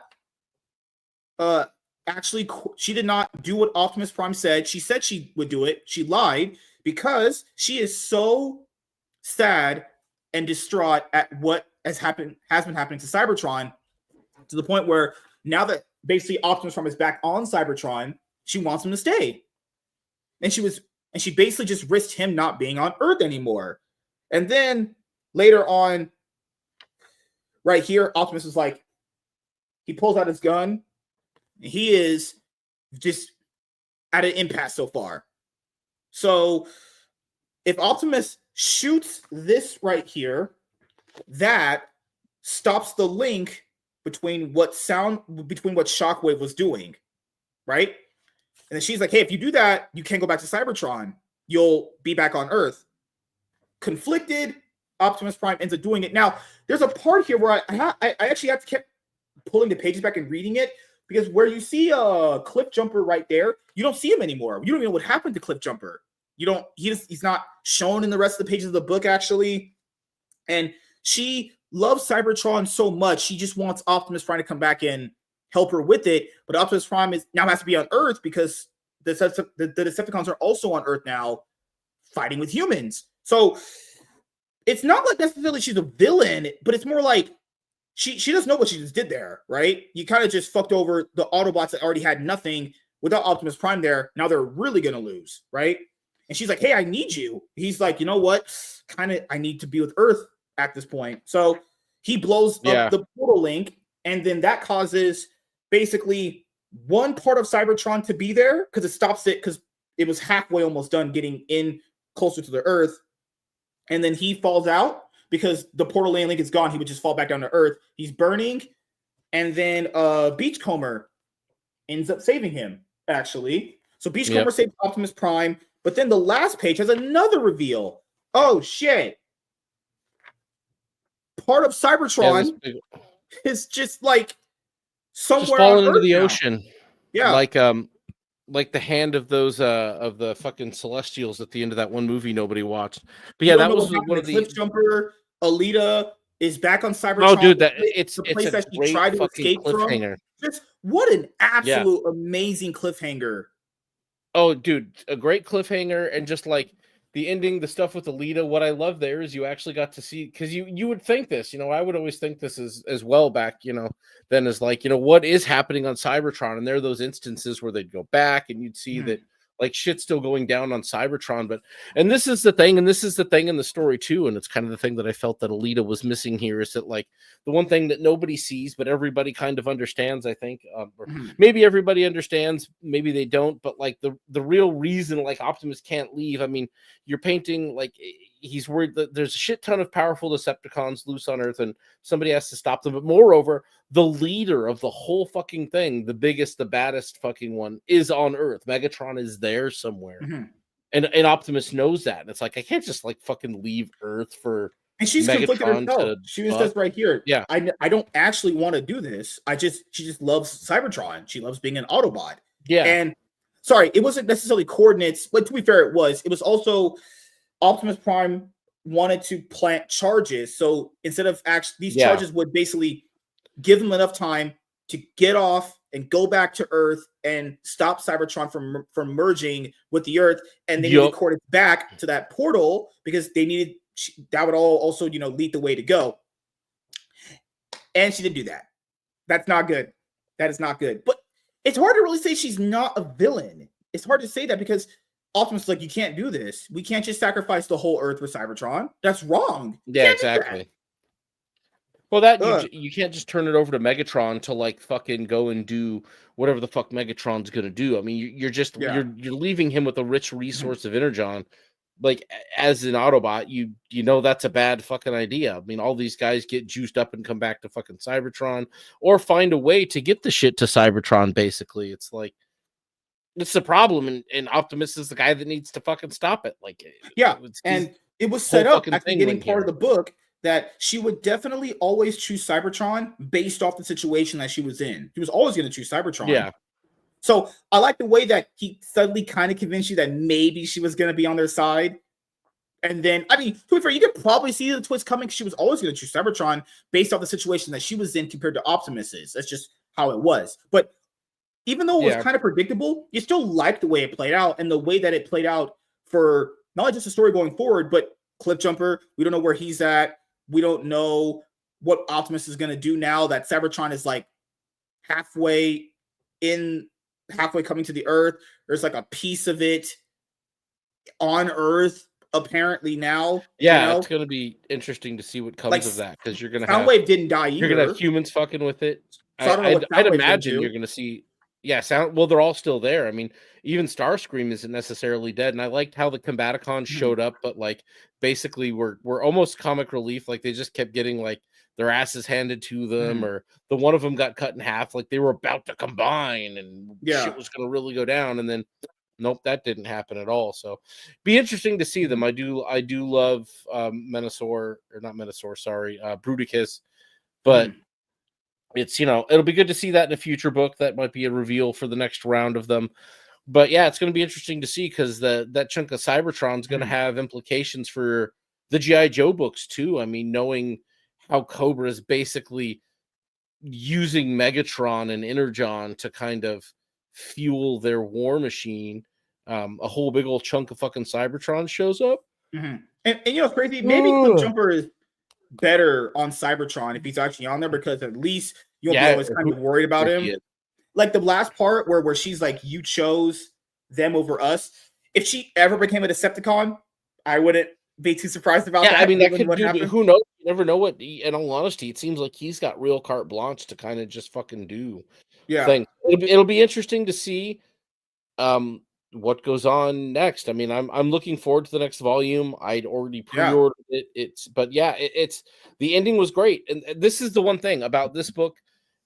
she did not do what Optimus Prime said. She said she would do it. She lied because she is so sad and distraught at what has been happening to Cybertron, to the point where now that basically Optimus Prime is back on Cybertron, she wants him to stay. And she basically just risked him not being on Earth anymore. And then later on, right here, Optimus is like, he pulls out his gun. He is just at an impasse so far. So if Optimus shoots this right here, that stops the link between what Shockwave was doing, right? And then she's like, hey, if you do that, you can't go back to Cybertron. You'll be back on Earth. Conflicted, Optimus Prime ends up doing it. Now, there's a part here where I actually have to keep pulling the pages back and reading it, because where you see Cliff Jumper right there, you don't see him anymore. You don't even know what happened to Cliff Jumper. He's not shown in the rest of the pages of the book, actually. And she loves Cybertron so much, she just wants Optimus Prime to come back and help her with it. But Optimus Prime now has to be on Earth because the Decepticons are also on Earth now, fighting with humans. So it's not like necessarily she's a villain, but it's more like she doesn't know what she just did there, right? You kind of just fucked over the Autobots that already had nothing without Optimus Prime there. Now they're really going to lose, right? And she's like, hey, I need you. He's like, you know what? I need to be with Earth at this point. So he blows up the portal link, and then that causes basically one part of Cybertron to be there because it stops it because it was halfway almost done getting in closer to the Earth. And then he falls out because the portal link is gone. He would just fall back down to Earth. He's burning. And then Beachcomber ends up saving him, actually. So Beachcomber saves Optimus Prime. But then the last page has another reveal. Oh, shit. Part of Cybertron is just like somewhere just falling into the now. Ocean. Yeah. Like the hand of those of the fucking Celestials at the end of that one movie nobody watched. But yeah, that was one of the Cliff Jumper. Alita is back on Cybertron. No, dude, it's the place a that she great tried to escape cliffhanger. From. Just what an absolute amazing cliffhanger. Oh, dude, a great cliffhanger, and just like the ending, the stuff with Alita. What I love there is you actually got to see, because you would think this, I would always think this as well back, then as like, what is happening on Cybertron, and there are those instances where they'd go back and you'd see that like shit's still going down on Cybertron, and this is the thing in the story too, and it's kind of the thing that I felt that Alita was missing here, is that like the one thing that nobody sees but everybody kind of understands, I think, or maybe everybody understands, maybe they don't, but like the real reason like Optimus can't leave, I mean, you're painting like he's worried that there's a shit ton of powerful Decepticons loose on Earth and somebody has to stop them. But moreover, the leader of the whole fucking thing, the biggest, the baddest fucking one, is on Earth. Megatron is there somewhere. And Optimus knows that. And it's like, I can't just like fucking leave Earth for and she's conflicted herself. She says right here, yeah, I don't actually want to do this. She just loves Cybertron. She loves being an Autobot. Yeah. And sorry, it wasn't necessarily coordinates, but to be fair, it was also Optimus Prime wanted to plant charges. So instead of these charges would basically give them enough time to get off and go back to Earth and stop Cybertron from merging with the Earth. And then record it back to that portal because they needed, that would also, lead the way to go. And she didn't do that. That's not good. That is not good. But it's hard to really say she's not a villain. It's hard to say that because Optimus is like, you can't do this. We can't just sacrifice the whole Earth for Cybertron. That's wrong. Yeah, exactly. Well, you can't just turn it over to Megatron to like fucking go and do whatever the fuck Megatron's gonna do. I mean, you're just you're leaving him with a rich resource of Energon. Like as an Autobot, you know that's a bad fucking idea. I mean, all these guys get juiced up and come back to fucking Cybertron, or find a way to get the shit to Cybertron. Basically, it's like it's the problem, and Optimus is the guy that needs to fucking stop it. Like, it was set up at the beginning part of the book that she would definitely always choose Cybertron based off the situation that she was in. She was always going to choose Cybertron. Yeah. So I like the way that he suddenly kind of convinced you that maybe she was going to be on their side. And then, I mean, to be fair, you could probably see the twist coming. She was always going to choose Cybertron based off the situation that she was in compared to Optimus's. That's just how it was. But even though it was kind of predictable, you still liked the way it played out, and the way that it played out for not only just the story going forward, but Cliff Jumper. We don't know where he's at. We don't know what Optimus is going to do now that Cybertron is like halfway coming to the Earth. There's like a piece of it on Earth apparently now. Yeah, it's going to be interesting to see what comes of that, because you're going to have Soundwave didn't die either. You're going to have humans fucking with it. So I'd imagine you're going to see Yeah, well, they're all still there. I mean, even Starscream isn't necessarily dead, and I liked how the Combaticons showed up, but like basically we're almost comic relief. Like they just kept getting like their asses handed to them, or the one of them got cut in half, like they were about to combine and shit was going to really go down, and then nope, that didn't happen at all. So, be interesting to see them. I do love Menasor, or not Menasor, sorry, Bruticus, but. It's, it'll be good to see that in a future book. That might be a reveal for the next round of them. But yeah, it's going to be interesting to see because that chunk of Cybertron is going to have implications for the G.I. Joe books too. I mean, knowing how Cobra is basically using Megatron and Energon to kind of fuel their war machine, a whole big old chunk of fucking Cybertron shows up. And it's crazy. Maybe Clipjumper is better on Cybertron if he's actually on there, because at least you'll be always kind of worried about him. Like the last part where she's like, you chose them over us. If she ever became a Decepticon, I wouldn't be too surprised about that. I mean, that could do. Who knows? You never know what. In all honesty, it seems like he's got real carte blanche to kind of just fucking do. Things. It'll be interesting to see what goes on next. I mean, I'm looking forward to the next volume. I'd already pre-ordered it. It's the ending was great, and this is the one thing about this book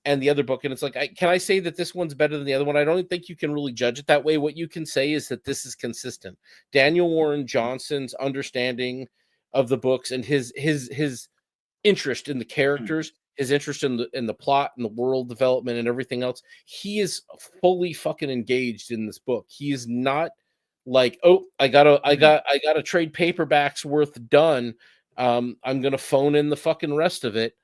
and the other book, and it's like, can I say that this one's better than the other one? I don't think you can really judge it that way. What you can say is that this is consistent. Daniel Warren Johnson's understanding of the books and his interest in the characters, his interest in the plot and the world development and everything else, he is fully fucking engaged in this book. He is not like, oh, I gotta trade paperbacks worth done. I'm gonna phone in the fucking rest of it.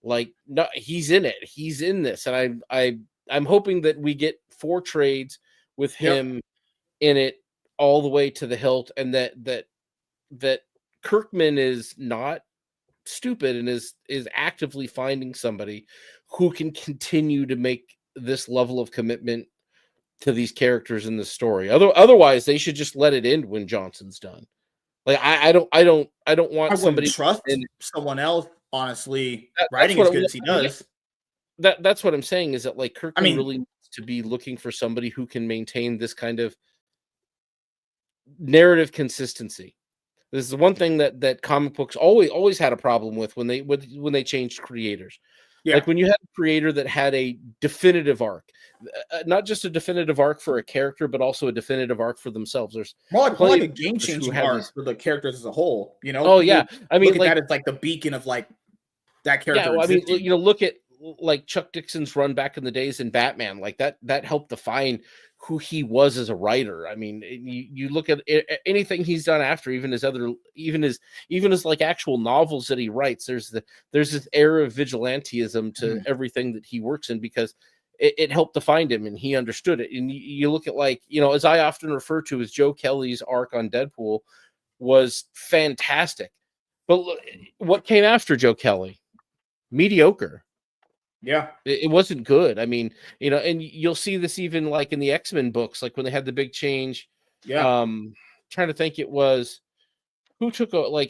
Like, no, he's in it. He's in this, and I'm hoping that we get 4 trades with him in it all the way to the hilt, and that Kirkman is not stupid and is actively finding somebody who can continue to make this level of commitment to these characters in the story. Otherwise, they should just let it end when Johnson's done. Like I don't want somebody to trust someone else. Honestly, writing as good as he does. That's what I'm saying, is that like Kirkman really needs to be looking for somebody who can maintain this kind of narrative consistency. This is the one thing that comic books always had a problem with when they changed creators. Like when you had a creator that had a definitive arc, not just a definitive arc for a character, but also a definitive arc for themselves. There's more like a game-changing arc for the characters as a whole. Oh yeah, I mean, look at that as like the beacon of like that character. Yeah, well, I mean, look at like Chuck Dixon's run back in the days in Batman. Like that helped define who he was as a writer. I mean, you look at anything he's done after, even his like actual novels that he writes. There's this air of vigilantism to everything that he works in, because it helped define him and he understood it. And you look at, like, as I often refer to as Joe Kelly's arc on Deadpool was fantastic. But what came after Joe Kelly? Mediocre. Yeah, it wasn't good. I mean, and you'll see this even like in the X-Men books, like when they had the big change. Yeah. Trying to think, it was who took was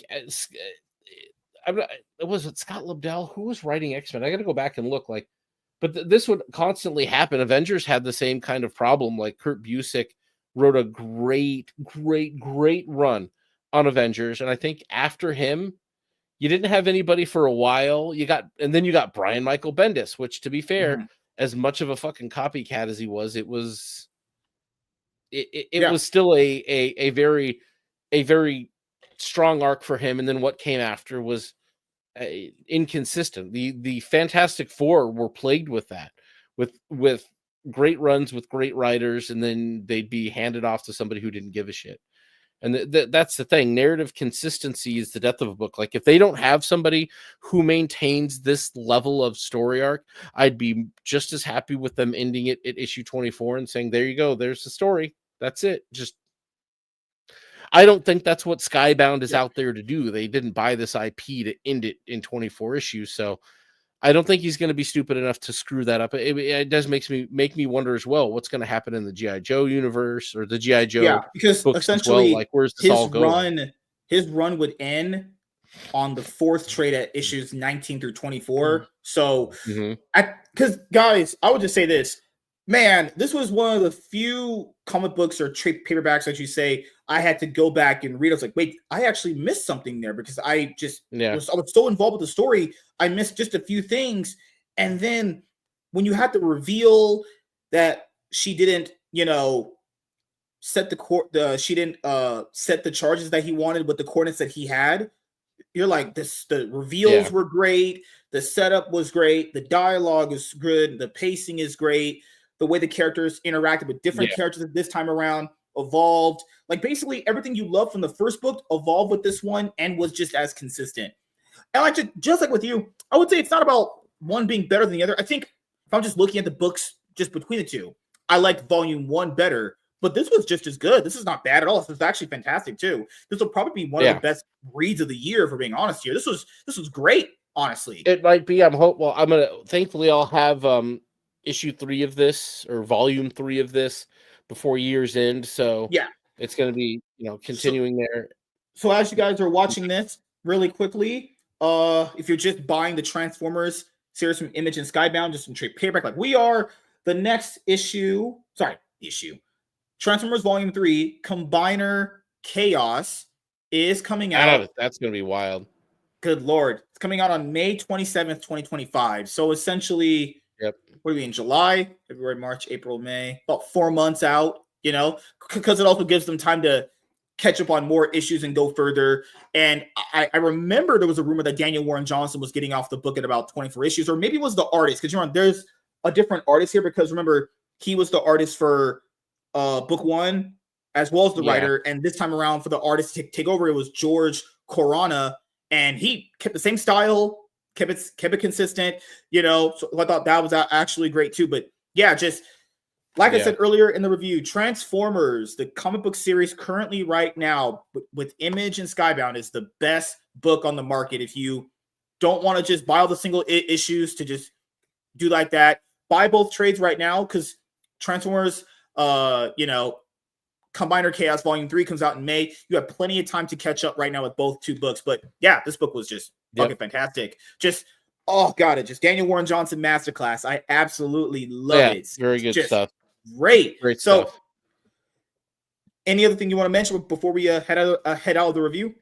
it Scott Lobdell? Who was writing X-Men? I got to go back and look. Like, but this would constantly happen. Avengers had the same kind of problem. Like Kurt Busiek wrote a great run on Avengers, and I think after him, you didn't have anybody for a while. Then you got Brian Michael Bendis, which, to be fair, as much of a fucking copycat as he was, it was still a very strong arc for him. And then what came after was inconsistent. The Fantastic Four were plagued with that, with great runs with great writers, and then they'd be handed off to somebody who didn't give a shit. And that's the thing. Narrative consistency is the death of a book. Like, if they don't have somebody who maintains this level of story arc, I'd be just as happy with them ending it at issue 24 and saying, there you go, there's the story. That's it. Just, I don't think that's what Skybound is out there to do. They didn't buy this IP to end it in 24 issues. So I don't think he's going to be stupid enough to screw that up. It does make me wonder as well what's going to happen in the G.I. Joe universe or the G.I. Joe because essentially like, where's this all going? His run would end on the 4th trade at issues 19 through 24. So, because guys, I would just say this: Man, this was one of the few comic books or trade paperbacks that you say I had to go back and read. I was like, wait, I actually missed something there because I was so involved with the story, I missed just a few things. And then when you had to reveal that she didn't, set set the charges that he wanted with the coordinates that he had, you're like, the reveals were great, the setup was great, the dialogue is good, the pacing is great, the way the characters interacted with different characters this time around evolved. Like basically everything you loved from the first book evolved with this one and was just as consistent. And like just like with you, I would say it's not about one being better than the other. I think if I'm just looking at the books just between the two, I liked volume 1 better, but this was just as good. This is not bad at all. This is actually fantastic too. This will probably be one of the best reads of the year, for being honest here. This was great, honestly. It might be. Thankfully I'll have issue 3 of this, or volume 3 of this, before year's end. So it's going to be, continuing there. So as you guys are watching this really quickly, if you're just buying the Transformers series from Image and Skybound, just in trade paperback like we are, the next issue, Transformers Volume 3, Combiner Chaos, is coming out. That's going to be wild. Good Lord. It's coming out on May 27th, 2025. So essentially, what are we in July, February, March, April, May? About 4 months out, because it also gives them time to catch up on more issues and go further. And I remember there was a rumor that Daniel Warren Johnson was getting off the book at about 24 issues, or maybe it was the artist, because there's a different artist here, because remember, he was the artist for book 1 as well as the writer, and this time around for the artist to take over, it was George Corona, and he kept the same style, kept it consistent, so I thought that was actually great too. But just like I said earlier in the review, Transformers, the comic book series currently right now with Image and Skybound, is the best book on the market. If you don't want to just buy all the single issues to just do like that, buy both trades right now, because Transformers, Combiner Chaos Volume 3 comes out in May. You have plenty of time to catch up right now with both 2 books. But this book was just fucking fantastic. Just Daniel Warren Johnson masterclass. I absolutely love it. Very good stuff. Great stuff. Any other thing you want to mention before we head out of the review?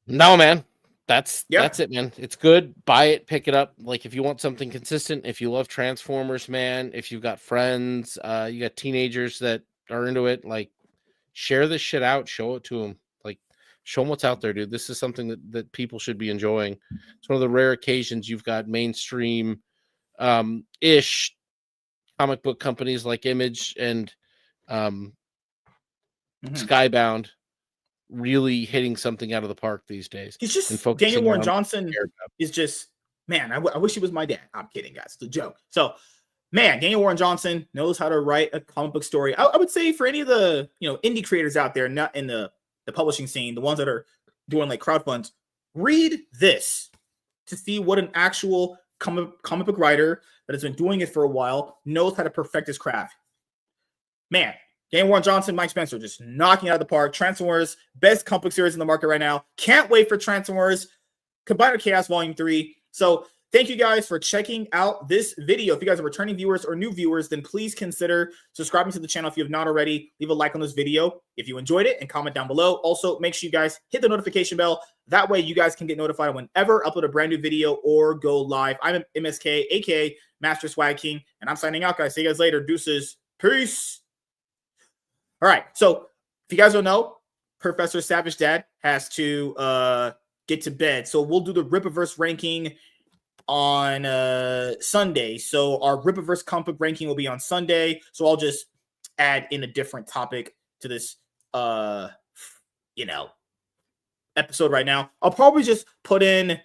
No, man. That's it, man. It's good. Buy it, pick it up. Like, if you want something consistent, if you love Transformers, man, if you've got friends, you got teenagers that are into it, like, share this shit out, show it to them. Like, show them what's out there, dude. This is something that people should be enjoying. It's one of the rare occasions you've got mainstream ish comic book companies like Image and Skybound really hitting something out of the park these days. He's just, Daniel Warren Johnson is just, man, I wish he was my dad. I'm kidding, guys. It's a joke. So, man, Daniel Warren Johnson knows how to write a comic book story. I would say for any of the indie creators out there, not in the publishing scene, the ones that are doing like crowdfunds, read this to see what an actual comic book writer that has been doing it for a while knows how to perfect his craft. Man, Daniel Warren Johnson, Mike Spencer, just knocking out of the park. Transformers, best comic book series in the market right now. Can't wait for Transformers Combiner Chaos Volume 3. So thank you guys for checking out this video. If you guys are returning viewers or new viewers, then please consider subscribing to the channel if you have not already. Leave a like on this video if you enjoyed it and comment down below. Also, make sure you guys hit the notification bell. That way you guys can get notified whenever I upload a brand new video or go live. I'm MSK, aka Master Swag King, and I'm signing out, guys. See you guys later. Deuces. Peace. All right. So if you guys don't know, Professor Savage Dad has to get to bed. So we'll do the Rippaverse ranking on Sunday. So our Rippaverse comic book ranking will be on Sunday. So I'll just add in a different topic to this episode right now. I'll probably just put in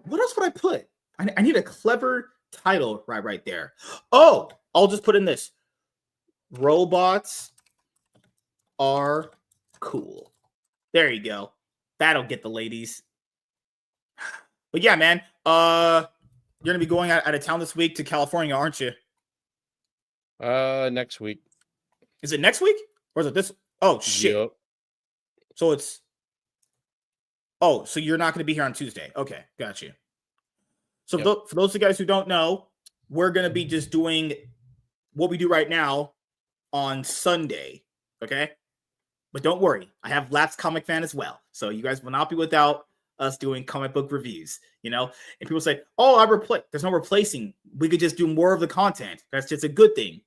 what else would I put? I need a clever title right there. Oh, I'll just put in this. Robots are cool. There you go. That'll get the ladies. But yeah, man, you're gonna be going out of town this week to California, aren't you? Next week. Is it next week? Or is it this? Oh shit. Yep. So it's so you're not gonna be here on Tuesday. Okay, got you. So for those of you guys who don't know, we're going to be just doing what we do right now on Sunday. Okay. But don't worry, I have Lapsed Comic Fan as well. So you guys will not be without us doing comic book reviews, you know? And people say, oh, there's no replacing. We could just do more of the content. That's just a good thing.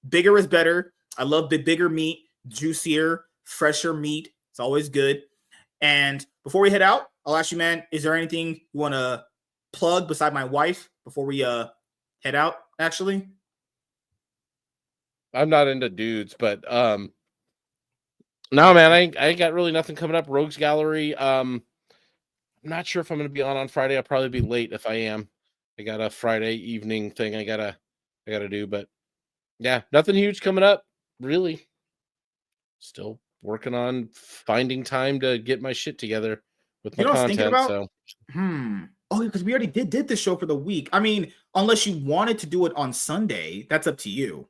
Bigger is better. I love the bigger meat, juicier, fresher meat. It's always good. And before we head out, I'll ask you, man, is there anything you want to plug beside my wife before we head out, actually? I'm not into dudes, but no, man, I ain't got really nothing coming up. Rogues Gallery. I'm not sure if I'm going to be on Friday. I'll probably be late if I am. I got a Friday evening thing I gotta do, but yeah, nothing huge coming up. Really, still working on finding time to get my shit together with my content. So, oh, because we already did this show for the week. I mean, unless you wanted to do it on Sunday, that's up to you.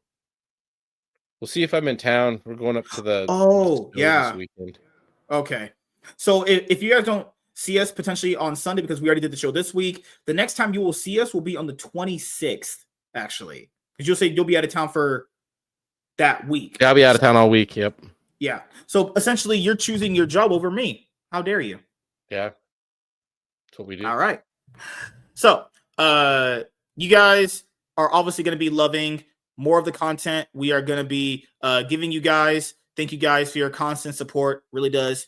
We'll see if I'm in town. We're going up to the this weekend. Okay. So if you guys don't see us potentially on Sunday because we already did the show this week, the next time you will see us will be on the 26th, actually. Because you'll be out of town for that week. Yeah, I'll be out of town all week. Yep. Yeah. So essentially you're choosing your job over me. How dare you? Yeah. That's what we do. All right. So you guys are obviously going to be loving more of the content we are going to be giving you guys. Thank you guys for your constant support. Really does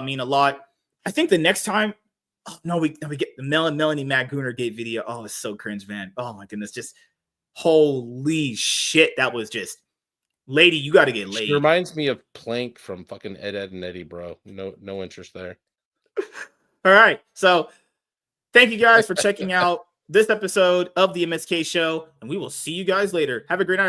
mean a lot. I think the next time, we get the Melanie Magooner Gate video. Oh, it's so cringe, man. Oh my goodness, just holy shit. That was just, lady, you got to get laid. It reminds me of Plank from fucking Ed, and Eddie, bro. No interest there. All right, so thank you guys for checking out this episode of the MSK Show, and we will see you guys later. Have a great night, everybody.